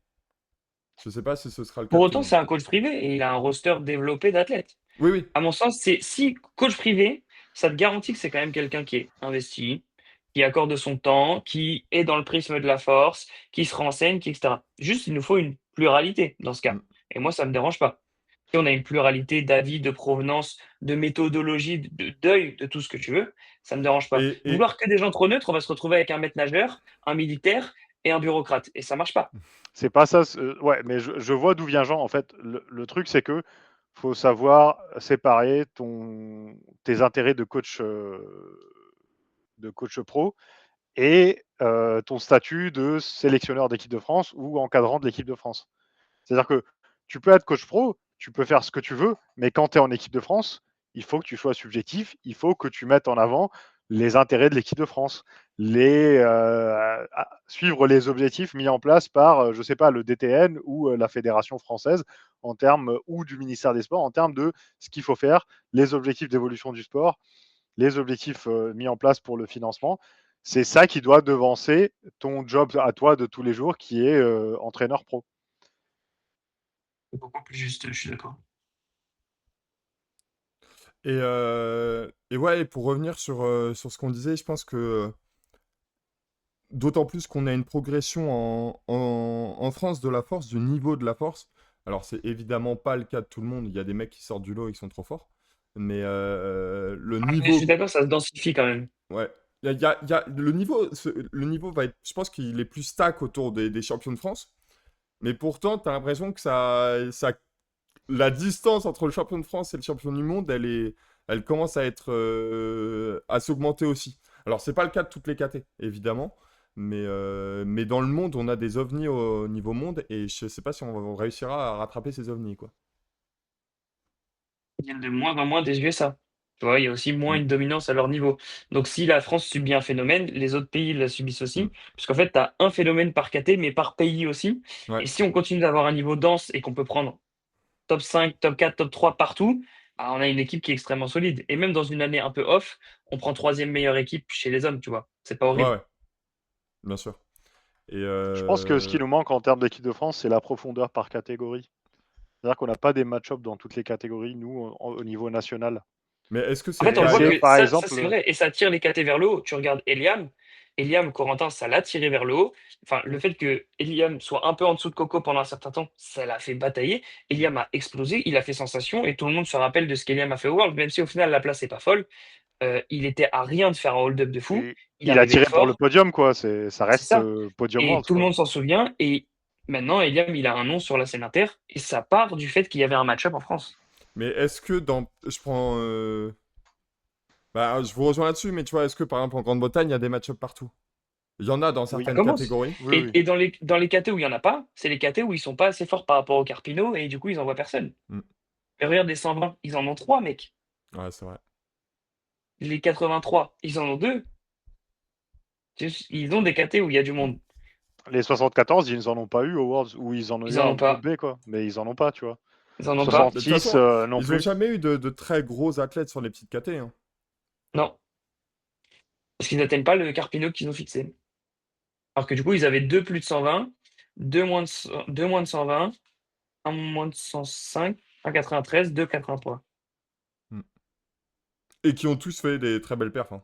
Je sais pas si ce sera le cas
Pour
de tout le
autant,
monde.
c'est un coach privé et il a un roster développé d'athlètes.
Oui, oui.
À mon sens, c'est si coach privé, ça te garantit que c'est quand même quelqu'un qui est investi, qui accorde son temps, qui est dans le prisme de la force, qui se renseigne, qui et cetera. Juste, il nous faut une pluralité dans ce cas
Mm.
et moi, ça me dérange pas. Si on a une pluralité d'avis, de provenance, de méthodologie, d'œil, de tout ce que tu veux, ça me dérange pas.
Et
Vouloir que des gens trop neutres, on va se retrouver avec un maître nageur, un militaire et un bureaucrate et ça marche pas.
C'est pas ça. Ouais, mais je vois d'où vient Jean. En fait, le truc, c'est que faut savoir séparer tes intérêts de coach pro et ton statut de sélectionneur d'équipe de France ou encadrant de l'équipe de France. C'est-à-dire que tu peux être coach pro, tu peux faire ce que tu veux, mais quand tu es en équipe de France, il faut que tu sois subjectif, il faut que tu mettes en avant les intérêts de l'équipe de France, suivre les objectifs mis en place par, je sais pas, le DTN ou la Fédération française en termes ou du ministère des Sports en termes de ce qu'il faut faire, les objectifs d'évolution du sport, les objectifs mis en place pour le financement. C'est ça qui doit devancer ton job à toi de tous les jours qui est entraîneur pro.
C'est beaucoup plus juste, je suis d'accord.
et ouais, et pour revenir sur ce qu'on disait, je pense que d'autant plus qu'on a une progression en France de la force, du niveau de la force. Alors, c'est évidemment pas le cas de tout le monde. Il y a des mecs qui sortent du lot et qui sont trop forts. Mais le
Ah, mais je suis
niveau,
d'accord, ça se densifie quand même.
ouais, le niveau va être, je pense qu'il est plus stack autour des champions de France, mais pourtant, tu as l'impression que la distance entre le champion de France et le champion du monde, elle commence à s'augmenter aussi. Alors, c'est pas le cas de toutes les KT, évidemment, mais dans le monde, on a des ovnis au niveau monde, et je sais pas si on réussira à rattraper ces ovnis, quoi.
Ils viennent de moins en moins des USA. Tu vois, il y a aussi moins
Mm.
une dominance à leur niveau. Donc si la France subit un phénomène, les autres pays la subissent
Mm.
aussi, puisqu'en fait, tu as un phénomène par KT, mais par pays aussi.
Ouais.
Et si on continue d'avoir un niveau dense et qu'on peut prendre top 5, top 4, top 3 partout, bah, on a une équipe qui est extrêmement solide. Et même dans une année un peu off, on prend troisième meilleure équipe chez les hommes, tu vois. C'est pas
Ouais,
horrible.
ouais, bien sûr. Et
Je pense que ce qui nous manque en termes d'équipe de France, c'est la profondeur par catégorie. C'est-à-dire qu'on n'a pas des match-ups dans toutes les catégories, nous, au niveau national.
mais est-ce que
En
c'est
fait, on voit
réel?
Et
que
par
ça
exemple,
c'est vrai et ça tire les KT vers le haut. Tu regardes Eliam, Corentin, ça l'a tiré vers le haut. Enfin, le fait que Eliam soit un peu en dessous de Coco pendant un certain temps, ça l'a fait batailler. Eliam a explosé, il a fait sensation et tout le monde se rappelle de ce qu'Eliam a fait au World, même si au final la place est pas folle. Il était à rien de faire un hold-up de fou.
et
Il
il a
arrivait
tiré pour le
fort,
podium, quoi. Ça
c'est
reste
ça.
podium
Et
Worlds,
tout le
quoi.
monde s'en souvient et maintenant Eliam, il a un nom sur la scène inter et ça part du fait qu'il y avait un match-up en France.
Mais est-ce que je prends... Bah, je vous rejoins là-dessus, mais tu vois, est-ce que par exemple en Grande-Bretagne, il y a des match-up partout? Il y en a dans
Oui,
Ça
certaines
commence.
catégories.
oui,
Et,
oui.
et dans les KT où il y en a pas, c'est les KT où ils sont pas assez forts par rapport au Carpino et du coup ils envoient personne.
Mm.
Et regarde les 120, ils en ont 3 mec.
Ouais, c'est vrai.
Les 83, ils en ont 2. Ils ont des KT où il y a du monde.
Les 74, ils en ont pas eu au Worlds, ou ils en ont
Ils
eu
en
un
ont
en groupe
pas.
B, quoi. Mais ils en ont pas, tu vois.
Ils en ont pas.
De toute
66
façon,
non
ils ont
plus.
jamais eu de très gros athlètes sur les petites KT, hein.
Non. Parce qu'ils n'atteignent pas le Carpino qu'ils ont fixé. Alors que du coup, ils avaient 2 plus de 120, 2 moins de 120, un moins de 105, un 93, 2 83.
Mm. Et qui ont tous fait des très belles perfs, hein.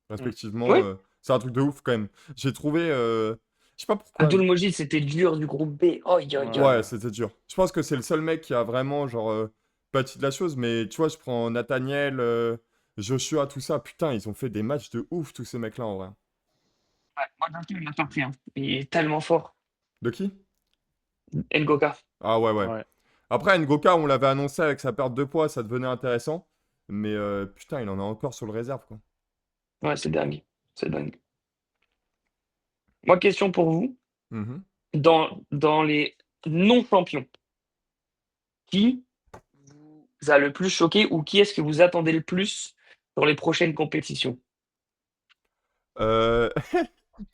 Mm.
Respectivement.
Oui.
C'est un truc de ouf quand même. J'ai trouvé... Je sais pas pourquoi.
Abdul Mojid, c'était dur du groupe B. Oh,
Ouais,
Ouais.
c'était dur. Je pense que c'est le seul mec qui a vraiment, genre, pâti de la chose. Mais tu vois, je prends Nathaniel, Joshua, tout ça. Putain, ils ont fait des matchs de ouf, tous ces mecs-là, en vrai.
Ouais, moi, Duncan, il m'a surpris, hein. Il est tellement fort.
De qui?
Ngoka.
Ah ouais, ouais.
Ouais.
Après, Ngoka, on l'avait annoncé avec sa perte de poids, ça devenait intéressant. Mais putain, il en a encore sur le réserve, quoi.
Ouais, c'est dingue. C'est dingue. Moi, question pour vous.
Mhm.
Dans les non-champions, qui vous a le plus choqué ou qui est-ce que vous attendez le plus pour les prochaines compétitions?
Euh...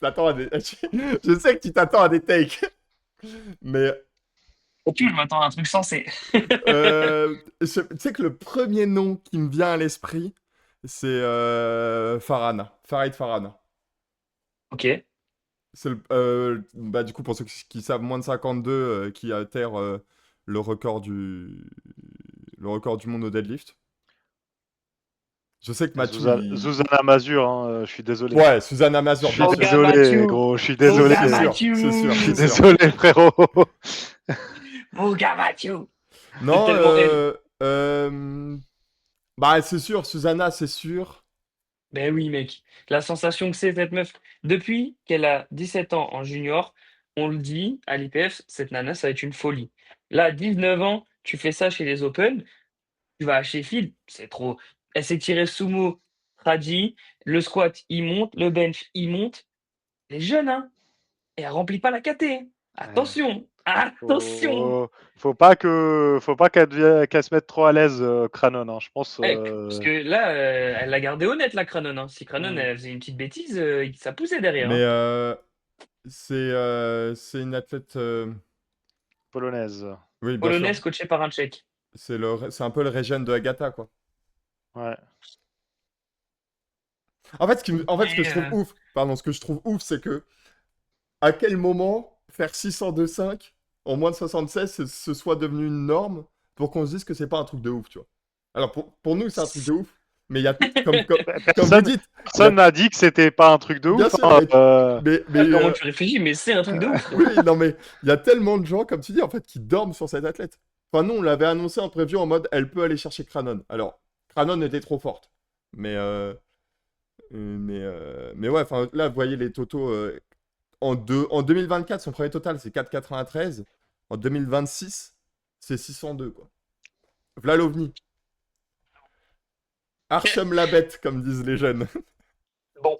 t'attends à des... Je sais que tu t'attends à des takes. Mais
Ok, je m'attends à un truc sensé.
tu sais que le premier nom qui me vient à l'esprit, c'est Farhana. Farid Farhana.
Ok.
C'est bah, du coup, pour ceux qui savent, moins de 52 qui atterre le record le record du monde au deadlift. Je sais que Mathieu,
Zuzana Mazur, hein, je suis désolé.
Ouais, Susanna
Je
Mazur,
suis
bien sûr.
Boga
désolé,
Mathieu.
gros, je suis
Boga
désolé.
C'est sûr,
Mathieu.
c'est sûr,
Je suis
c'est sûr.
désolé, frérot.
Boga Mathieu. C'est
Non,
tellement elle.
bah c'est sûr, Susanna, c'est sûr.
Ben oui, mec. La sensation que c'est cette meuf. Depuis qu'elle a 17 ans en junior, on le dit à l'IPF, cette nana, ça va être une folie. Là, à 19 ans, tu fais ça chez les Open, tu vas à Sheffield, c'est trop. Elle s'est tirée sumo, Raji, le squat, il monte, le bench, il monte. Elle est jeune, hein, et elle remplit pas la KT.
Ouais.
Attention, attention.
Faut pas qu'elle se mette trop à l'aise, Cranon, hein. Je pense.
Parce que là, elle l'a gardé honnête, la Cranon, hein. Si Cranon,
Hmm.
elle faisait une petite bêtise, ça poussait derrière,
Mais
hein.
c'est une athlète.
Polonaise.
Oui, bien sûr.
Polonaise coachée par un Tchèque.
C'est un peu le régène de Agatha, quoi.
Ouais.
En fait, ce que
Et,
je trouve ouf, pardon, ce que je trouve ouf, c'est que à quel moment faire 602,5 en moins de 76 ce soit devenu une norme pour qu'on se dise que c'est pas un truc de ouf, tu vois. Alors pour nous, c'est un truc de ouf, mais il y a, comme vous dites, il y
Personne
a,
n'a dit que c'était pas un truc de
bien
ouf,
sûr,
hein,
comment tu réfléchis, mais c'est un truc de ouf.
oui, non, mais il y a tellement de gens, comme tu dis, en fait, qui dorment sur cette athlète. Enfin, nous, on l'avait annoncé en preview en mode elle peut aller chercher Cranon. Alors, Cranon était trop forte. Mais Mais ouais, enfin, là, vous voyez les totaux. En 2024, son premier total, c'est 4,93. En 2026, c'est 602, quoi. V'là l'OVNI. Archem la bête, comme disent les jeunes.
Bon.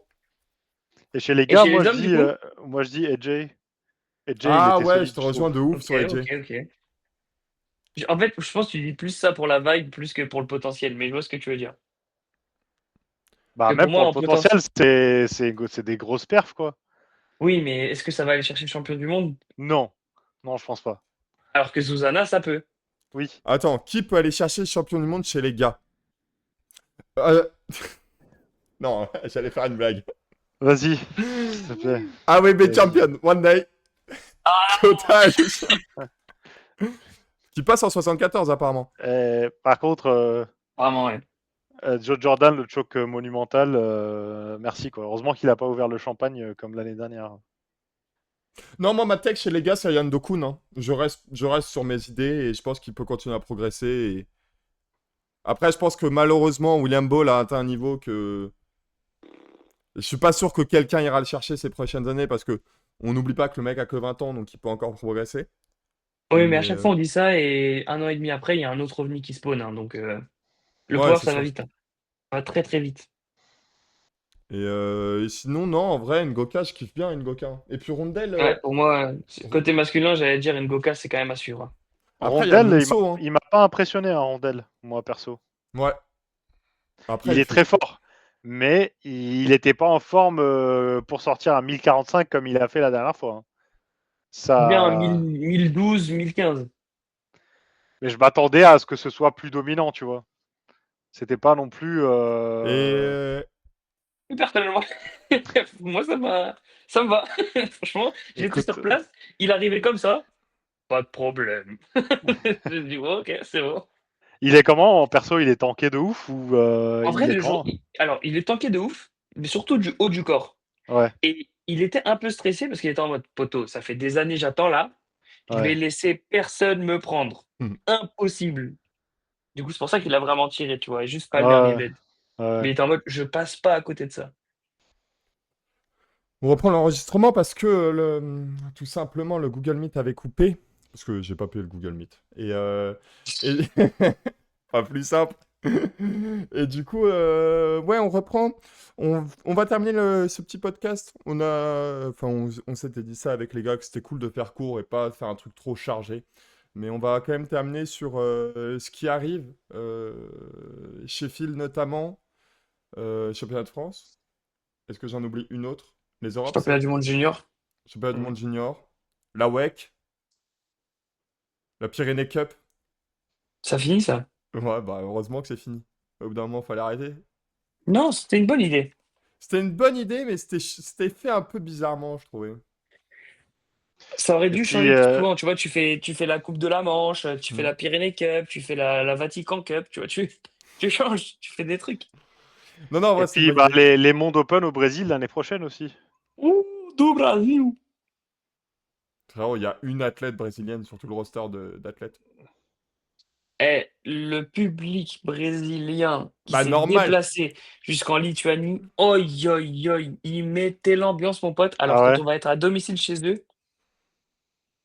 Et chez les
Et
gars,
chez les hommes, du coup?
moi je dis AJ. AJ, il
Ah
était
ouais, je
solide,
te
je trouve.
rejoins de ouf
Ok,
sur AJ.
ok, ok. En fait, je pense que tu dis plus ça pour la vibe plus que pour le potentiel, mais je vois ce que tu veux dire.
Bah,
Que pour
même
moi,
pour le
en potentiel.
potentiel, c'est des grosses perfs, quoi.
Oui, mais est-ce que ça va aller chercher le champion du monde?
Non, non, je pense pas.
Alors que Susanna, ça peut.
Oui,
Attends, qui peut aller chercher le champion du monde chez les gars? Euh, Non, j'allais faire une blague.
vas-y, s'il te plaît.
Ah oui, mais
Vas-y.
champion, one day.
Ah,
Total. Qui passe en 74, apparemment.
Par contre,
vraiment, ouais.
Joe Jordan, le choke monumental, merci, quoi. Heureusement qu'il a pas ouvert le champagne comme l'année dernière.
Non, moi, ma tech chez les gars, c'est Yann Dokun. Hein. Je reste sur mes idées et je pense qu'il peut continuer à progresser. Après, je pense que malheureusement, William Ball a atteint un niveau que. Je suis pas sûr que quelqu'un ira le chercher ces prochaines années parce que on n'oublie pas que le mec a que 20 ans, donc il peut encore progresser.
Oui, mais à
Mais
chaque fois, on dit ça et un an et demi après, il y a un autre ovni qui spawn, hein, donc le
ouais,
pouvoir,
c'est
ça va
sûr.
vite, hein. Ça va très, très vite.
Et sinon, non, en vrai, Ngoka, je kiffe bien Ngoka. Hein. Et puis Rondel,
Ouais, pour moi, côté masculin, j'allais dire N'Goka, c'est quand même à suivre, hein.
après, il y a
Rondel,
Minso. Hein.
il m'a pas impressionné, hein, Rondel, moi perso.
Ouais. Après,
Il
il
est
fait.
très fort, mais il n'était pas en forme pour sortir à 1045 comme il a fait la dernière fois, hein.
Bien
Ça,
1012, 1015.
mais je m'attendais à ce que ce soit plus dominant, tu vois. C'était pas non plus.
Et
Personnellement, moi, ça me va. Franchement, j'étais
Écoute,
sur place, il arrivait comme ça, pas de problème. Je dis, ouais, ok, c'est bon.
il est comment en perso? Il est tanké de ouf ou
En vrai,
il est
le jour,
comment?
alors, il est tanké de ouf, mais surtout du haut du corps.
Ouais,
Et il était un peu stressé parce qu'il était en mode poteau. Ça fait des années, j'attends là. Je vais
ouais,
laisser personne me prendre.
hmm.
Impossible. Du coup, c'est pour ça qu'il a vraiment tiré, tu vois, et juste pas le dernier
ouais,
bed.
ouais.
Mais il était en mode, je passe pas à côté de ça.
on reprend l'enregistrement parce que tout simplement le Google Meet avait coupé. Parce que j'ai pas payé le Google Meet. Et... pas plus simple. Et du coup, ouais, on reprend. On va terminer ce petit podcast. Enfin, on s'était dit ça avec les gars que c'était cool de faire court et pas faire un truc trop chargé. Mais on va quand même terminer sur ce qui arrive. Sheffield notamment. Championnat de France. Est-ce que j'en oublie une autre? Les Europes,
Championnat du monde junior.
Championnat du
Mm.
monde junior. La WEC. La Pyrénées Cup.
Ça finit, ça?
Ouais, bah heureusement que c'est fini. Au bout d'un moment, il fallait arrêter.
Non, c'était une bonne idée.
C'était une bonne idée, mais c'était fait un peu bizarrement, je trouvais.
Ça aurait
Et
dû
puis,
changer plus souvent. Tu vois, tu fais la Coupe de la Manche, tu fais
Mm.
la Pyrénées Cup, tu fais la Vatican Cup, tu vois, tu changes, tu fais des trucs.
Non, non, en
et
vrai, c'était une
puis
bonne
bah,
idée.
les mondes open au Brésil l'année prochaine aussi.
Ouh, do Brasil!
Frérot, il y a une athlète brésilienne sur tout le roster d'athlètes.
Eh, le public brésilien qui
Bah,
s'est
normal.
déplacé jusqu'en Lituanie, oi, oi, oi, il mettait l'ambiance, mon pote. Alors,
Ah
quand
ouais,
on va être à domicile chez eux,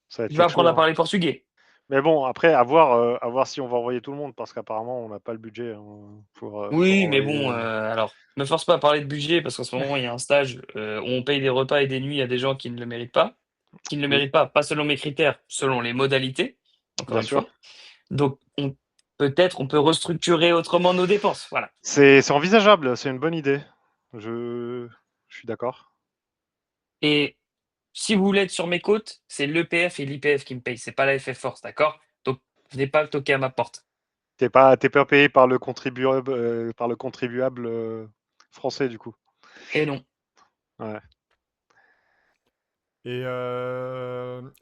ça va
je vais
être
apprendre
chaud,
à
hein.
parler portugais.
Mais bon, après, à voir si on va envoyer tout le monde, parce qu'apparemment, on n'a pas le budget, hein, pour
Oui, mais bon,
envoyer.
alors, me force pas à parler de budget parce qu'en ce moment, il y a un stage où on paye des repas et des nuits à des gens qui ne le méritent pas. Qui ne le
Oui,
méritent pas, pas selon mes critères, selon les modalités, encore
bien
une fois.
sûr.
Donc, peut-être on peut restructurer autrement nos dépenses. Voilà.
C'est envisageable, c'est une bonne idée. Je, je suis d'accord.
Et si vous voulez être sur mes côtes, c'est l'EPF et l'IPF qui me payent. C'est pas la FF Force, d'accord? Donc, venez pas toquer à ma porte.
T'es pas payé par le contribuable français, du coup.
Et non.
Ouais.
Et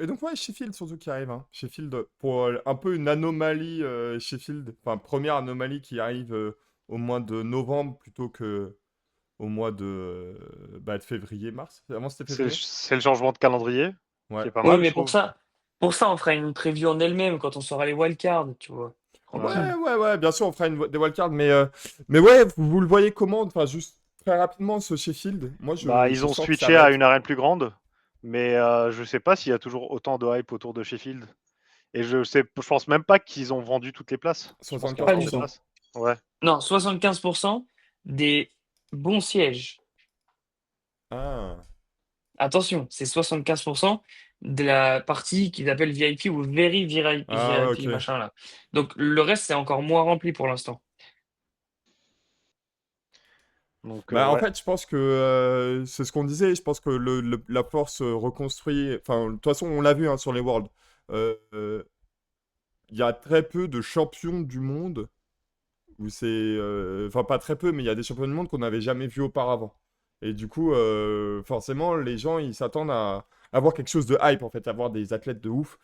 donc, ouais, Sheffield surtout qui arrive. Hein. Sheffield, pour un peu une anomalie, Sheffield. Enfin, première anomalie qui arrive au mois de novembre plutôt que au mois de février, mars. Avant, c'était février?
C'est le changement de calendrier, qui
Ouais.
est pas
Oui,
mal, je
mais
trouve.
pour ça, on fera une preview en elle-même quand on saura les wildcards, tu vois.
Ouais.
Ouais,
Tranquille.
ouais, ouais, bien sûr, on fera des wildcards, mais ouais, vous le voyez comment? Enfin, juste très rapidement, ce Sheffield, moi,
Bah,
je
ils ont
sens que ça
switché
va
à
être
une arène plus grande, mais je sais pas s'il y a toujours autant de hype autour de Sheffield. Et je pense même pas qu'ils ont vendu toutes les places. Je pense qu'il y a
Pas
encore
du
75%.
des
tout.
places. Ouais.
Non, 75% des bons sièges.
Ah.
Attention, c'est 75% de la partie qu'ils appellent VIP ou Very
Ah ouais,
VIP,
ok.
machin là. Donc le reste, c'est encore moins rempli pour l'instant.
Donc
Bah, en
ouais.
fait, je pense que c'est ce qu'on disait. Je pense que la force reconstruit. Enfin, de toute façon, on l'a vu hein, sur les Worlds. Il y a très peu de champions du monde où c'est. Enfin, pas très peu, mais il y a des champions du monde qu'on n'avait jamais vus auparavant. Et du coup, forcément, les gens, ils s'attendent à avoir quelque chose de hype, en fait, à avoir des athlètes de ouf.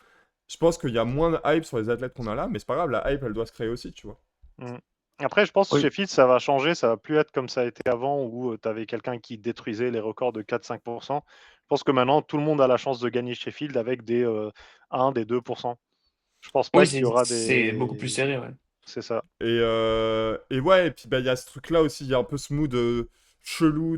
Je pense qu'il y a moins de hype sur les athlètes qu'on a là, mais c'est pas grave, la hype, elle doit se créer aussi, tu vois.
Mm. Après, je pense que
Oui.
Sheffield, ça va changer. Ça va plus être comme ça a été avant où tu avais quelqu'un qui détruisait les records de 4-5%. Je pense que maintenant, tout le monde a la chance de gagner Sheffield avec des 1, des 2%. Je pense pas
Oui,
qu'il y aura
c'est beaucoup plus
des.
serré, ouais.
C'est ça.
Et ouais, et puis bah, il y a ce truc-là aussi, il y a un peu ce mood chelou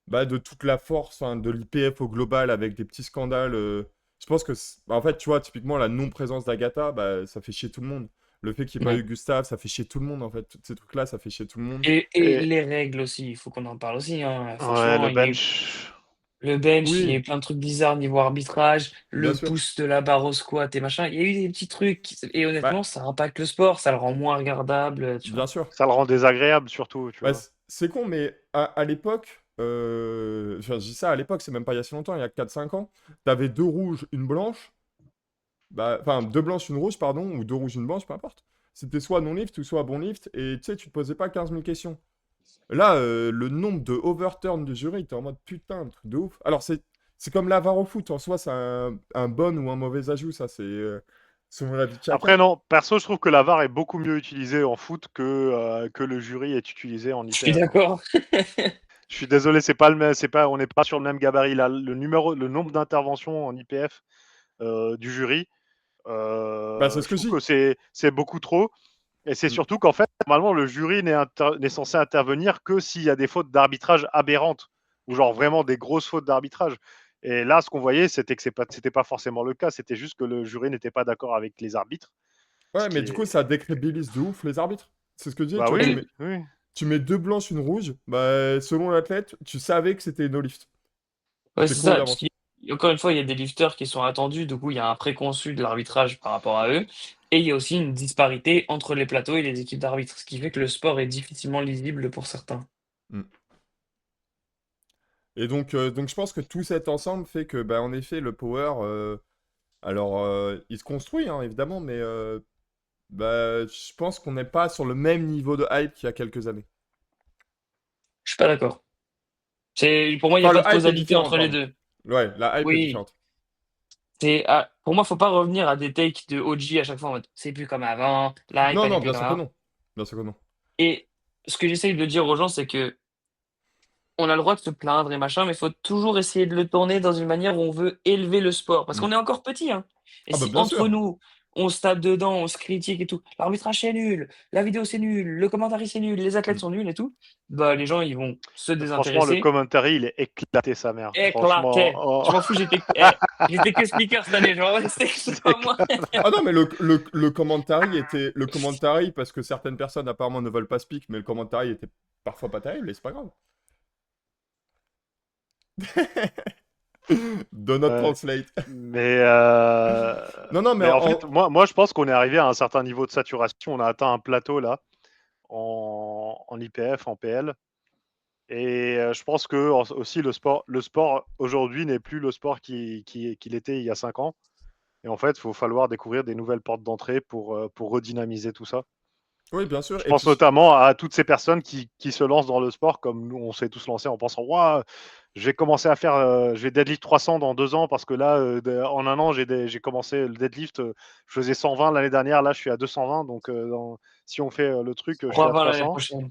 bah, de toute la force hein, de l'IPF au global avec des petits scandales. Je pense que, bah, en fait, tu vois, typiquement, la non-présence d'Agatha, bah, ça fait chier tout le monde. Le fait qu'il n'y ait pas
Ouais.
eu Gustave, ça fait chier tout le monde, en fait. Tous ces trucs-là, ça fait chier tout le monde.
Et
Et
les règles aussi, il faut qu'on en parle aussi, hein.
ouais,
Franchement,
le
il y a eu
bench.
le bench, il y a
Oui,
eu plein de trucs bizarres niveau arbitrage,
bien
le
sûr.
pouce de la barre au squat et machin. Il y a eu des petits trucs et
Bah,
honnêtement, ça impacte le sport, ça le rend moins regardable, tu
bien
vois?
sûr.
Ça le rend désagréable surtout, tu
Bah,
vois.
c'est con, mais à l'époque, enfin, je dis ça à l'époque, c'est même pas il y a si longtemps, il y a 4 5 ans, t'avais deux rouges, une blanche. Bah, enfin, deux blanches, une rouge, pardon, ou deux rouges, une blanche, peu importe. C'était soit non-lift ou soit bon-lift, et tu sais, tu te posais pas 15 000 questions. Là, le nombre de overturn du jury, t'es en mode putain, un truc de ouf. Alors, c'est comme la VAR au foot, en soi, c'est un bon ou un mauvais ajout, ça, c'est selon l'avis de
Après,
chacun.
non, perso, je trouve que la VAR est beaucoup mieux utilisée en foot que le jury est utilisé en
Je suis
IPF, hein.
d'accord.
Je suis désolé, c'est pas le même, c'est pas, on n'est pas sur le même gabarit. Là, le nombre d'interventions en IPF du jury,
Bah, c'est ce
je
que je
trouve
dis.
que c'est beaucoup trop. Et c'est
Mm.
surtout qu'en fait, normalement, le jury n'est censé intervenir que s'il y a des fautes d'arbitrage aberrantes, ou genre vraiment des grosses fautes d'arbitrage. Et là, ce qu'on voyait, c'était que c'était pas forcément le cas. C'était juste que le jury n'était pas d'accord avec les arbitres. Ce
Ouais, mais
qui
du coup,
est.
ça décrédibilise de ouf les arbitres. C'est ce que je dis,
Bah
tu vois,
Et
tu
oui,
le
mets,
oui.
tu mets deux blanches, une rouge, bah, selon l'athlète, tu savais que c'était no-lift.
Ouais,
C'était
c'est
con
ça, parce
d'avance.
qu'encore une fois, il y a des lifters qui sont attendus, du coup, il y a un préconçu de l'arbitrage par rapport à eux et il y a aussi une disparité entre les plateaux et les équipes d'arbitres, ce qui fait que le sport est difficilement lisible pour certains.
Mm. Et donc je pense que tout cet ensemble fait que, bah, en effet, le power, alors, il se construit, hein, évidemment, mais bah, je pense qu'on n'est pas sur le même niveau de hype qu'il y a quelques années.
Je suis pas d'accord. C'est pour moi, il y a
Enfin,
pas
le
de
hype est
causalité
différent,
entre les
pardon.
2.
Ouais, la hype est
Oui,
différente.
pour moi, faut pas revenir à des takes de OG à chaque fois en mode: «C'est plus comme avant, la hype
Non,
elle est
non,
plus
bien
comme
sûr que
avant»
non. Bien sûr que non.
et ce que j'essaye de dire aux gens, c'est que on a le droit de se plaindre et machin, mais il faut toujours essayer de le tourner dans une manière où on veut élever le sport. Parce
Mm.
qu'on est encore petit, hein. Et
Ah bah
si
bien
entre
sûr.
nous, on se tape dedans, on se critique et tout, l'arbitrage c'est nul, la vidéo c'est nul, le commentaire c'est nul, les athlètes
Mm.
sont nuls et tout, bah les gens ils vont se
Franchement, le
désintéresser.
commentary, il est éclaté, sa mère. Franchement,
Éclaté.
oh,
Je m'en fous, j'étais que speaker cette année, je vais en rester que ce
c'est
soit moi.
éclaté.
Ah non, mais le commentary était... Le commentary, parce que certaines personnes apparemment ne veulent pas speak, mais le commentary était parfois pas terrible, et c'est pas grave. Do not
Ouais.
translate.
Mais,
Non, non, mais
mais en fait, moi, je pense qu'on est arrivé à un certain niveau de saturation. On a atteint un plateau là, en IPF, en PL. Et je pense que aussi le sport aujourd'hui n'est plus le sport qu'il était il y a 5 ans. Et en fait, il faut falloir découvrir des nouvelles portes d'entrée pour redynamiser tout ça.
Oui, bien sûr.
Je
Et
pense
puis,
notamment à toutes ces personnes qui se lancent dans le sport, comme nous, on s'est tous lancés en pensant, waouh, je vais commencer à faire, je vais deadlift 300 dans 2 ans, parce que là, en un an, j'ai commencé le deadlift, je faisais 120 l'année dernière, là, je suis à 220, donc si on fait le truc, je suis à
3-20 l'année
300.
prochaine.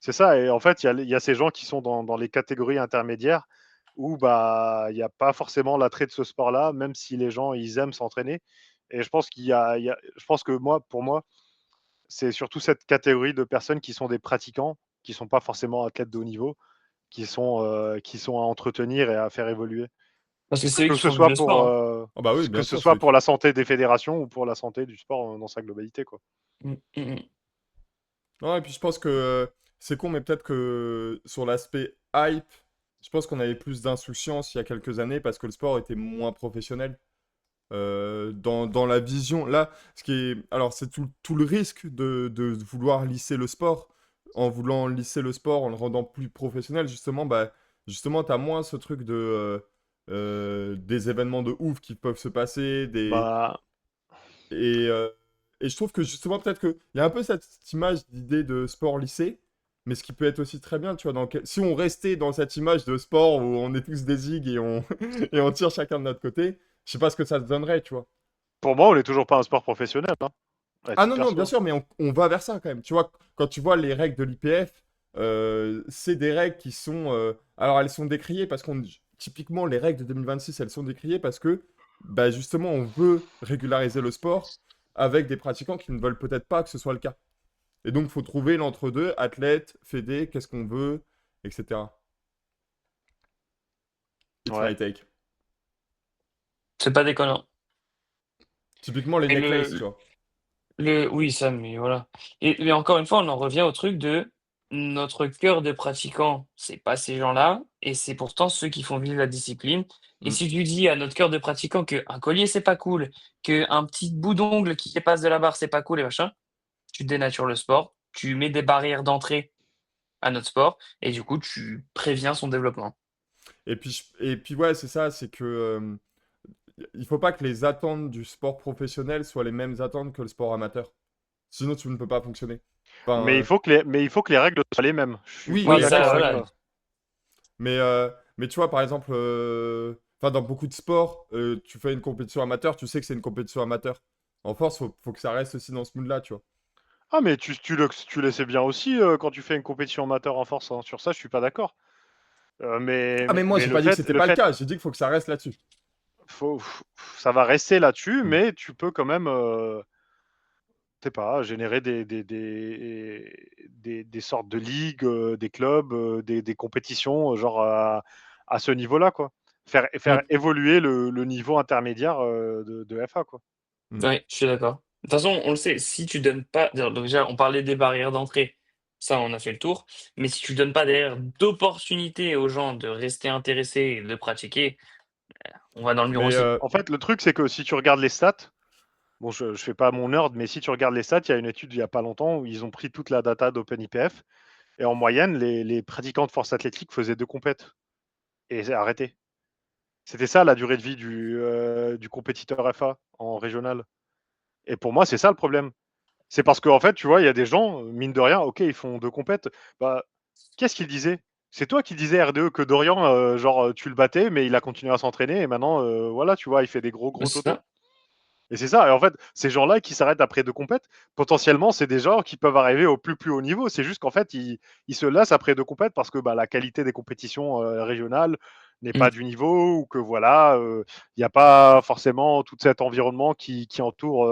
C'est ça, et en fait, il y a ces gens qui sont dans les catégories intermédiaires où bah, il n'y a pas forcément l'attrait de ce sport-là, même si les gens, ils aiment s'entraîner. Et je pense je pense que pour moi, c'est surtout cette catégorie de personnes qui sont des pratiquants qui sont pas forcément athlètes de haut niveau, qui sont à entretenir et à faire évoluer.
Parce que c'est eux
Que
qui
ce
font vivre
soit
le
pour,
sport. Hein.
Ah bah oui,
que
bien
ce
sûr, c'est
soit
eux
pour
qui...
la santé des fédérations ou pour la santé du sport dans sa globalité, quoi.
Mm, mm, mm.
Non, et puis je pense que c'est con, mais peut-être que sur l'aspect hype, je pense qu'on avait plus d'insouciance il y a quelques années parce que le sport était moins professionnel. Dans la vision. Là, ce qui est... Alors, c'est tout le risque de vouloir lisser le sport. En voulant lisser le sport, en le rendant plus professionnel, justement, bah, justement, t'as moins ce truc des événements de ouf qui peuvent se passer,
Bah,
et, euh, et je trouve que justement, peut-être qu'il y a un peu cette image d'idée de sport lycée, mais ce qui peut être aussi très bien, tu vois, si on restait dans cette image de sport où on est tous des zigs et on, et on tire chacun de notre côté, je sais pas ce que ça te donnerait, tu vois.
pour moi, on n'est toujours pas un sport professionnel, hein, à
Ah
titre
non, non, bien
perso.
sûr, mais on va vers ça quand même. Tu vois, quand tu vois les règles de l'IPF, c'est des règles qui sont... alors, elles sont décriées parce qu'on... Typiquement, les règles de 2026, elles sont décriées parce que, bah, justement, on veut régulariser le sport avec des pratiquants qui ne veulent peut-être pas que ce soit le cas. Et donc, il faut trouver l'entre-deux, athlète, fédé, qu'est-ce qu'on veut, etc. It's
Ouais.
my take.
C'est pas déconnant.
Typiquement, les
Et
necklaces, tu vois.
oui, ça, mais voilà. Mais encore une fois, on en revient au truc de notre cœur de pratiquant, c'est pas ces gens-là, et c'est pourtant ceux qui font vivre la discipline. Et
Mm.
si tu dis à notre cœur de pratiquant qu'un collier, c'est pas cool, qu'un petit bout d'ongle qui dépasse de la barre, c'est pas cool, et machin, tu dénatures le sport, tu mets des barrières d'entrée à notre sport, et du coup, tu préviens son développement.
Et puis ouais, c'est ça, c'est que il faut pas que les attentes du sport professionnel soient les mêmes attentes que le sport amateur. Sinon, tu ne peux pas fonctionner. Enfin,
Mais il faut que les règles soient les mêmes. Je suis
oui,
pas
Oui,
oui,
ça,
d'accord avec
exact.
voilà.
toi.
Mais tu vois, par exemple, enfin, dans beaucoup de sports, tu fais une compétition amateur, tu sais que c'est une compétition amateur. En force, faut que ça reste aussi dans ce mood-là, tu vois.
Ah, mais tu le sais bien aussi quand tu fais une compétition amateur en force, hein. Sur ça, je suis pas d'accord.
Ah, mais moi, j'ai pas dit que c'était
Le
pas le
fait,
cas, j'ai dit qu'il faut que ça reste là-dessus.
ça va rester là-dessus,
Mm.
mais tu peux quand même, je sais pas, générer des sortes de ligues, des clubs, des compétitions, genre à ce niveau-là, quoi. Faire
Oui.
évoluer le niveau intermédiaire de FA, quoi.
Mm.
Oui, je suis d'accord. De toute façon, on le sait, si tu donnes pas, donc déjà, on parlait des barrières d'entrée, ça, on a fait le tour. Mais si tu donnes pas derrière d'opportunités aux gens de rester intéressés et de pratiquer, on va dans le mur
Mais
aussi.
En fait, le truc, c'est que si tu regardes les stats, bon, je fais pas mon nerd, mais si tu regardes les stats, il y a une étude il y a pas longtemps où ils ont pris toute la data d'OpenIPF et en moyenne, les pratiquants de force athlétique faisaient 2 compètes et c'est arrêté. C'était ça la durée de vie du compétiteur FA en régional. Et pour moi, c'est ça le problème. C'est parce qu'en fait, tu vois, il y a des gens, mine de rien, ok, ils font 2 compètes. Bah, qu'est-ce qu'ils disaient? C'est toi qui disais RDE que Dorian, genre, tu le battais, mais il a continué à s'entraîner et maintenant, voilà, tu vois, il fait des gros,
Mais
gros
c'est
totaux.
ça.
Et c'est ça. Et en fait, ces gens-là qui s'arrêtent après 2 compètes, potentiellement, c'est des gens qui peuvent arriver au plus haut niveau. C'est juste qu'en fait, ils se lassent après 2 compètes parce que bah, la qualité des compétitions régionales n'est
Mm.
pas du niveau ou que voilà, il n'y a pas forcément tout cet environnement qui entoure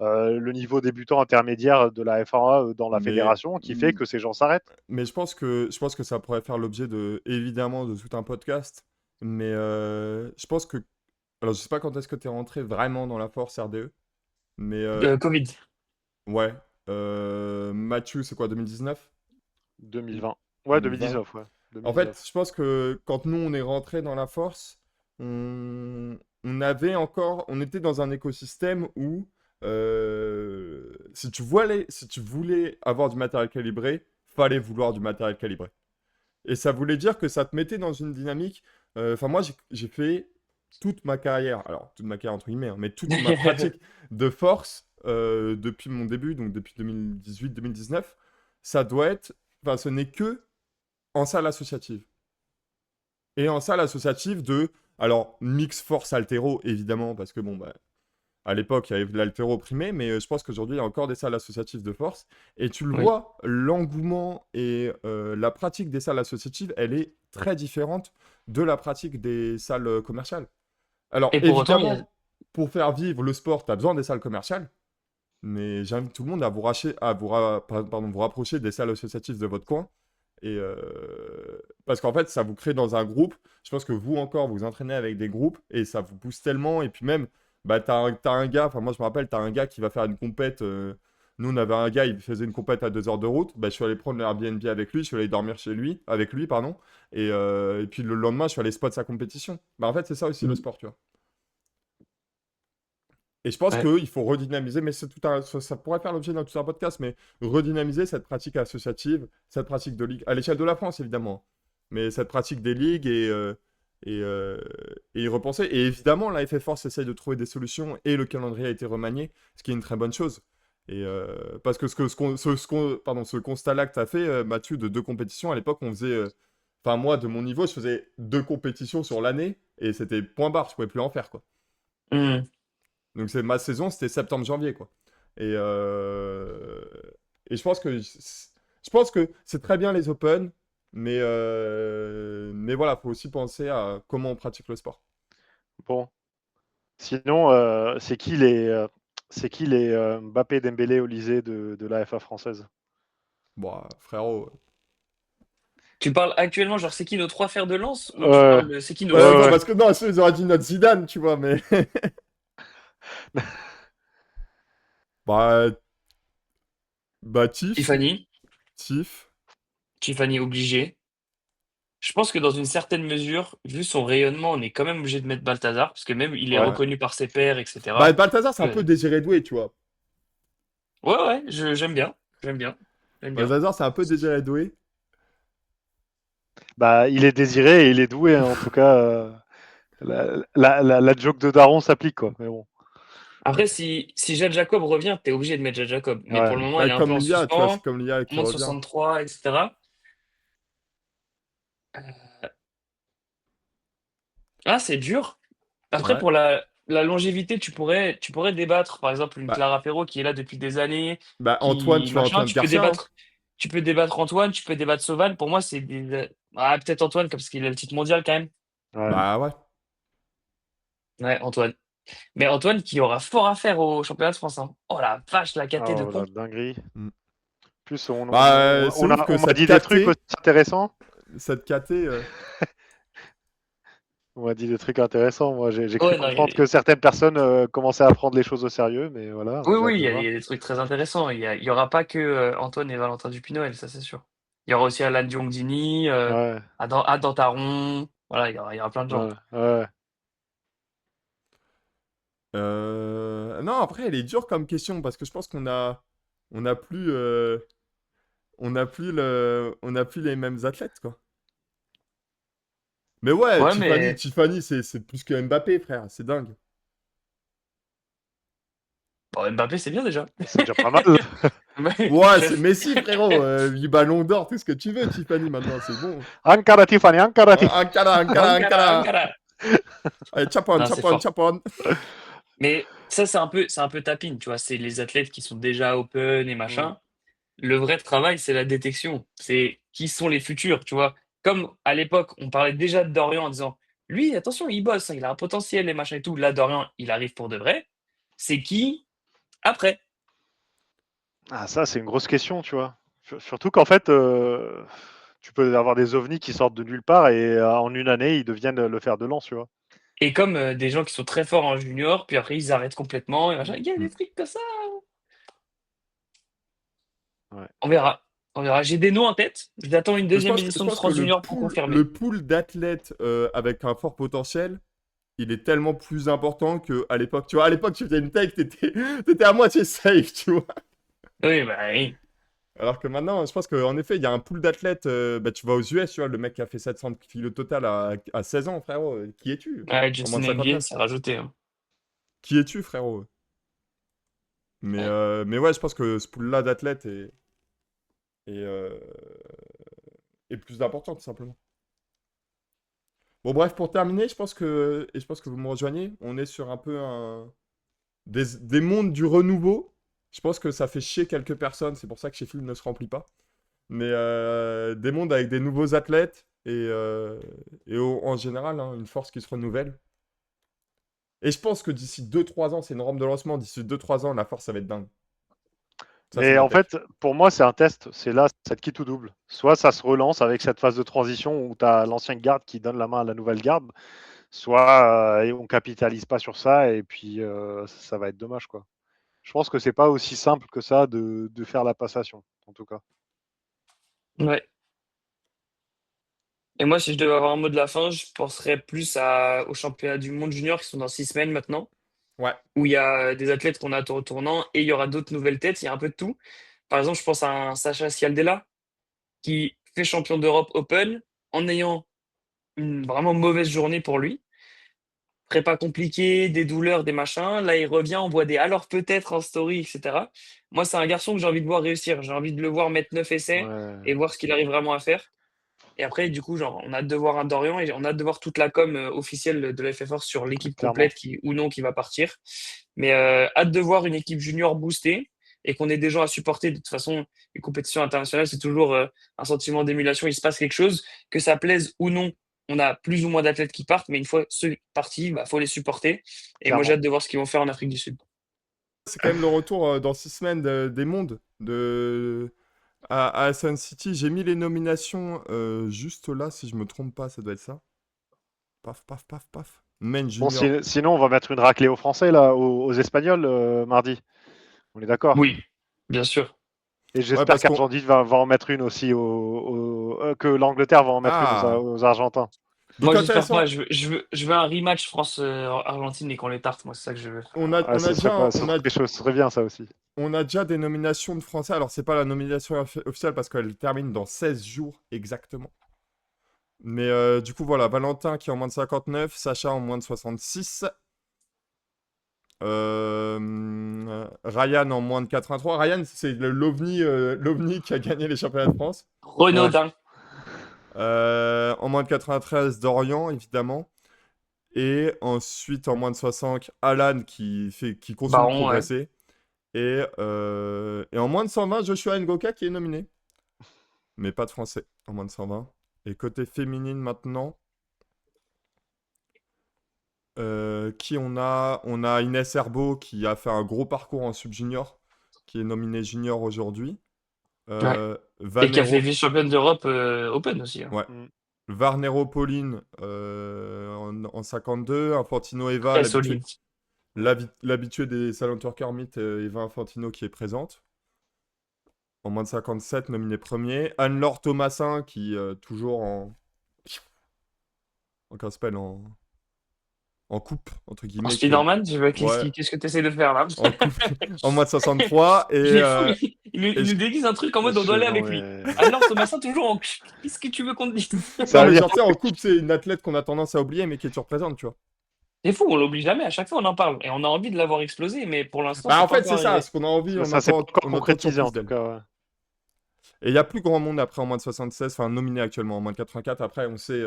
le niveau débutant intermédiaire de la F1 dans la
mais,
fédération qui fait que ces gens s'arrêtent.
mais je pense que ça pourrait faire l'objet évidemment de tout un podcast. Mais je pense que... Alors, je sais pas quand est-ce que tu es rentré vraiment dans la force RDE, mais
Covid.
ouais. Mathieu, c'est quoi, 2019?
2020. Ouais,
2020?
2019, ouais.
En fait,
2019.
je pense que quand nous, on est rentré dans la force, on était dans un écosystème où si tu voulais avoir du matériel calibré, fallait vouloir du matériel calibré. Et ça voulait dire que ça te mettait dans une dynamique. Enfin, moi, j'ai fait toute ma carrière, alors toute ma carrière entre guillemets, hein, mais toute ma pratique de force depuis mon début, donc depuis 2018-2019, ça doit être. Enfin, ce n'est que en salle associative. Et en salle associative alors, mix force altéro, évidemment, parce que bon, bah, à l'époque, il y avait de l'altéro primé, mais je pense qu'aujourd'hui, il y a encore des salles associatives de force. Et tu le
Oui.
vois, l'engouement et la pratique des salles associatives, elle est très différente de la pratique des salles commerciales. Alors,
Et pour autant, il y a...
évidemment, pour faire vivre le sport, tu as besoin des salles commerciales, Mais j'invite tout le monde à vous rapprocher des salles associatives de votre coin. Et parce qu'en fait, ça vous crée dans un groupe. Je pense que vous encore, vous entraînez avec des groupes et ça vous pousse tellement. Et puis même, bah, t'as un gars, enfin moi je me rappelle, t'as un gars qui va faire une compète. Nous, on avait un gars, il faisait une compète à 2 heures de route. Bah, je suis allé prendre le Airbnb avec lui, je suis allé dormir chez lui, avec lui, pardon. Et puis le lendemain, je suis allé spot sa compétition. Bah, en fait, c'est ça aussi le
Mm.
sport, tu vois. Et je pense
Ouais.
qu'il faut redynamiser, mais ça pourrait faire l'objet d'un tout un podcast, mais redynamiser cette pratique associative, cette pratique de ligue, à l'échelle de la France évidemment, mais cette pratique des ligues et, euh, et y repenser. Et évidemment, la FF Force essaye de trouver des solutions et le calendrier a été remanié, ce qui est une très bonne chose. Parce que ce constat-là que tu as fait, Mathieu, de 2 compétitions, à l'époque, on faisait. Enfin, moi, de mon niveau, je faisais 2 compétitions sur l'année et c'était point barre, je pouvais plus en faire, quoi.
Mm.
Donc ma saison, c'était septembre-janvier, quoi. Et, euh, et je pense que c'est très bien les Open, mais voilà, faut aussi penser à comment on pratique le sport.
Bon, sinon, c'est qui les Mbappé, Dembélé, Olysée de la FA française?
Bon, frérot.
Tu parles actuellement, genre, c'est qui nos 3 fers de lance ou tu
Ouais,
parles de c'est qui nos
Ouais, non,
ouais, ouais.
futurs?
parce que non, sinon, ils auraient dit notre Zidane, tu vois, mais. Bah, Tif,
Tiffany.
Tif.
Tiffany obligé. Je pense que dans une certaine mesure, vu son rayonnement, on est quand même obligé de mettre Balthazar, parce que même il est
Ouais.
Ouais.
reconnu par ses pairs,
Bah,
etc.
Balthazar, c'est un peu
Euh,
Désiré Doué, tu vois.
Ouais, ouais, j'aime bien. J'aime bien. J'aime bien.
Balthazar, c'est un peu Désiré Doué.
Bah, il est désiré et il est doué, hein, en tout cas. La joke de Daron s'applique, quoi. Mais bon.
Après, si Jade Jacob revient, t'es obligé de mettre Jade Jacob. Mais
Ouais.
pour le moment,
Bah,
elle est un peu
comme
en
l'IA, tu vois, c'est
suspens,
comme l'IA qui
moins de
revient.
63, etc. Ah, c'est dur. Après,
Ouais.
pour la longévité, tu pourrais débattre. Par exemple, une
Bah,
Clara Ferro qui est là depuis des années,
bah Antoine,
qui
tu vois,
machin.
Antoine
Tu peux
Garcia, hein.
débattre. Tu peux débattre Antoine, tu peux débattre Sauval. Pour moi, c'est des. Ah, peut-être Antoine, parce qu'il a le titre mondial quand même.
Ouais.
Bah ouais.
Ouais, Antoine. Mais Antoine qui aura fort à faire au championnat de France, hein. Oh la vache, la KT de
Oh
con.
la dinguerie.
Mm.
Plus,
Bah, c'est ouf que
on m'a dit des trucs aussi intéressants.
cette KT,
On m'a dit des trucs intéressants. Moi, j'ai cru
Ouais, non,
comprendre que certaines personnes commençaient à prendre les choses au sérieux, mais voilà,
oui,
j'ai hâte
oui,
de
il
voir.
y a des trucs très intéressants. Il y aura pas que Antoine et Valentin Dupuis-Noël, ça c'est sûr. Il y aura aussi Alan Diongdini,
Ouais,
Adam Taron. Voilà, il y aura plein de gens.
ouais, ouais.
non, après, elle est dure comme question parce que je pense on a plus, on a plus les mêmes athlètes, quoi. Mais ouais,
Ouais, mais
Tiffany, c'est plus que Mbappé, frère, c'est dingue.
bon, Mbappé, c'est bien déjà.
C'est déjà pas mal.
Mais
Ouais, c'est Messi, frérot, 8 ballons d'or, tout ce que tu veux, Tiffany, maintenant, c'est bon.
Ankara Tiffany, Ankara Tiffany.
Ankara, Ankara,
Ankara,
Ankara.
Ankara.
Allez, chapon,
Non, c'est
chapon,
fort.
chapon.
Mais ça, c'est un peu tapine, tu vois. C'est les athlètes qui sont déjà open et
Mm.
machin. Le vrai travail, c'est la détection. C'est qui sont les futurs, tu vois. Comme à l'époque, on parlait déjà de Dorian en disant, lui, attention, il bosse, hein, il a un potentiel et machin et tout. Là, Dorian, il arrive pour de vrai. C'est qui après?
Ah, ça, c'est une grosse question, tu vois. Surtout qu'en fait, tu peux avoir des ovnis qui sortent de nulle part et en une année, ils deviennent le fer de lance, tu vois.
Et comme des gens qui sont très forts en junior, puis après ils arrêtent complètement et machin.
Mm,
Il y a des
mm.
trucs comme ça.
Ouais.
On verra. On verra. J'ai des noms en tête. J'attends une
Je
deuxième
pense que, je
édition de
pense que
France Junior pour confirmer.
le pool d'athlètes avec un fort potentiel, il est tellement plus important qu'à l'époque. Tu vois, à l'époque, tu faisais une take, t'étais à moitié safe, tu vois.
Oui, bah oui.
Alors que maintenant, je pense qu'en effet, il y a un pool d'athlètes. Bah, tu vas aux US, tu vois, le mec qui a fait 700 kilos total à 16 ans, frérot. Qui es-tu?
Ouais,
En moins
Justin
de
NBA,
59.
c'est rajouté, hein.
Qui es-tu, frérot?
Ouais.
Mais ouais, je pense que ce pool-là d'athlètes est, euh, est plus important, tout simplement. Bon, bref, pour terminer, je pense que vous me rejoignez, on est sur un peu des mondes du renouveau. Je pense que ça fait chier quelques personnes, c'est pour ça que Sheffield ne se remplit pas. Mais des mondes avec des nouveaux athlètes en général, hein, une force qui se renouvelle. Et je pense que d'ici 2-3 ans, c'est une rampe de lancement, d'ici 2-3 ans, la force, ça va être dingue. Ça, c'est
Mais
ma
en
tech.
fait, pour moi, c'est un test. C'est là, c'est quitte ou double. Soit ça se relance avec cette phase de transition où tu as l'ancien garde qui donne la main à la nouvelle garde, soit on capitalise pas sur ça et puis ça va être dommage, quoi. Je pense que c'est pas aussi simple que ça de faire la passation, en tout cas.
Ouais. Et moi, si je devais avoir un mot de la fin, je penserais plus aux championnats du monde junior qui sont dans 6 semaines maintenant,
Ouais.
où il y a des athlètes qu'on attend au tournant et il y aura d'autres nouvelles têtes. Il y a un peu de tout. Par exemple, je pense à un Sacha Sialdella qui fait champion d'Europe Open en ayant une vraiment mauvaise journée pour lui. Prépa compliquée, des douleurs, des machins. Là, il revient, on voit des alors peut-être en story, etc. Moi, c'est un garçon que j'ai envie de voir réussir. J'ai envie de le voir mettre 9 essais
Ouais,
et voir ce qu'il arrive vraiment à faire. Et après, du coup, genre, on a hâte de voir un Dorian et on a hâte de voir toute la com officielle de la FFORCE sur l'équipe
clairement.
complète qui ou non qui va partir. Mais hâte de voir une équipe junior boostée et qu'on ait des gens à supporter. De toute façon, les compétitions internationales, c'est toujours un sentiment d'émulation. Il se passe quelque chose, que ça plaise ou non. On a plus ou moins d'athlètes qui partent, mais une fois ceux partis, bah, faut les supporter. Et moi, j'ai
Clairement.
hâte de voir ce qu'ils vont faire en Afrique du Sud.
C'est quand même le retour dans 6 semaines des mondes à Sun City. J'ai mis les nominations juste là, si je me trompe pas, ça doit être ça. Paf, paf, paf, paf. Men
Bon,
Junior.
sinon, on va mettre une raclée aux Français, là, aux Espagnols, mardi. On est d'accord.
Oui, bien sûr.
Et
Ouais,
j'espère
parce qu'on.
qu'Argentine va en mettre une aussi, que l'Angleterre va en mettre une
Ah!
aux Argentins.
Moi,
Donc
j'espère pas.
intéressant.
Je veux un rematch France-Argentine et qu'on les tarte. Moi, c'est ça que je veux.
On a,
Ah,
on a
ce serait
déjà,
pas, ce serait chaud, ce serait bien ça aussi.
on a déjà des nominations de Français. Alors, c'est pas la nomination officielle parce qu'elle termine dans 16 jours exactement. Mais du coup, voilà, Valentin qui est en moins de 59, Sacha en moins de 66, Ryan en moins de 83. Ryan, c'est l'OVNI qui a gagné les championnats de France.
Ouais.
Renaudin.
En moins de 93, Dorian, évidemment. Et ensuite, en moins de 60, Alan qui continue de
Baron, ouais.
progresser. Et en moins de 120, Joshua Ngoka qui est nominé. Mais pas de français en moins de 120. Et côté féminine maintenant, qui on a? On a Inès Herbeau qui a fait un gros parcours en sub-junior, qui est nominée junior aujourd'hui.
Ouais. Et qui a fait
Vanero,
vice-championne d'Europe Open aussi, hein.
ouais.
Mm.
Varnero Pauline en 52. Infantino Eva,
Très solide.
l'habitué des Salon Turker Meet, Eva Infantino qui est présente. En moins de 57, nominé premier. Anne-Laure Thomasin qui, toujours comment ça s'appelle, en coupe, entre
En
guillemets, qui est.
Spider-Man, je vois
Ouais,
qu'est-ce que tu essaies de faire là?
en coupe, en moins de 63.
Il est fou, il
Et
nous déguise un truc en mode on doit aller
Non,
avec lui.
mais...
Alors Thomasin, toujours en qu'est-ce que tu veux qu'on te dise?
Non,
Ça veut
mais
dire
genre, tu sais, en coupe, c'est une athlète qu'on a tendance à oublier, mais qui est surprésente, tu vois.
C'est fou, on l'oublie jamais, à chaque fois on en parle. Et on a envie de l'avoir explosé, mais pour l'instant,
Bah,
c'est
en
pas
fait,
encore
c'est ça,
arrivé.
ce qu'on a envie,
ça s'est pas encore
on attend toujours
concrétisé, en
plus
tout
d'elle.
cas. Ouais.
Et il n'y a plus grand monde après en moins de 76, enfin nominé actuellement en moins de 84. Après, on sait,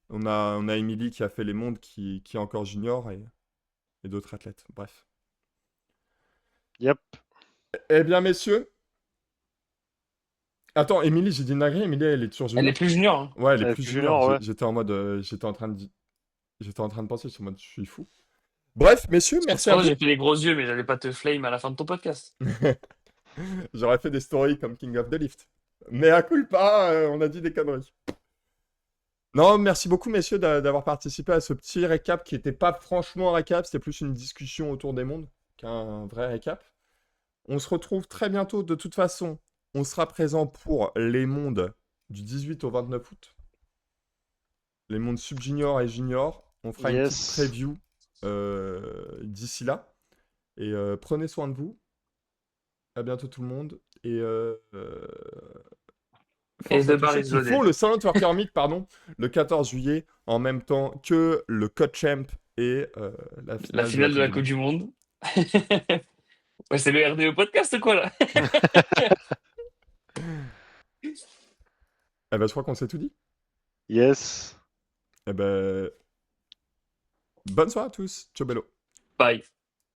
on a Emily qui a fait les mondes, qui est encore junior, et d'autres athlètes. Bref.
Yep.
Eh bien, messieurs. Attends, Emily, j'ai dit une dinguerie. Emily, elle est toujours
Elle est
junior?
plus junior, hein.
Ouais, elle est
Elle est
plus
plus
junior.
junior, ouais.
J'étais en mode. J'étais en train de penser, je suis en mode, je suis fou. Bref, messieurs,
C'est
merci
pour
à
ça que
vous.
j'ai fait les gros yeux, mais j'allais pas te flame à la fin de ton podcast.
J'aurais fait des stories comme King of the Lift. Mais à culpa, on a dit des conneries. Non, merci beaucoup, messieurs, d'avoir participé à ce petit récap qui n'était pas franchement un récap, c'était plus une discussion autour des mondes qu'un vrai récap. On se retrouve très bientôt. De toute façon, on sera présent pour les mondes du 18 au 29 août. Les mondes sub-junior et junior. On fera une petite
Yes.
preview d'ici là. Et prenez soin de vous. À bientôt tout le monde. Et
Et
force à
The
tous
Bar
ceux
is
qui font
loaded.
le Silent Worker Meet, pardon, le 14 juillet, en même temps que le Code Champ et la
La
finale de la
finale de
Coupe
la
du
Coupe
Monde.
du Monde. Ouais, c'est le RDE podcast, quoi, là.
Eh ben, je crois qu'on s'est tout dit.
Yes.
Eh ben, bonne soirée à tous. Ciao bello.
Bye.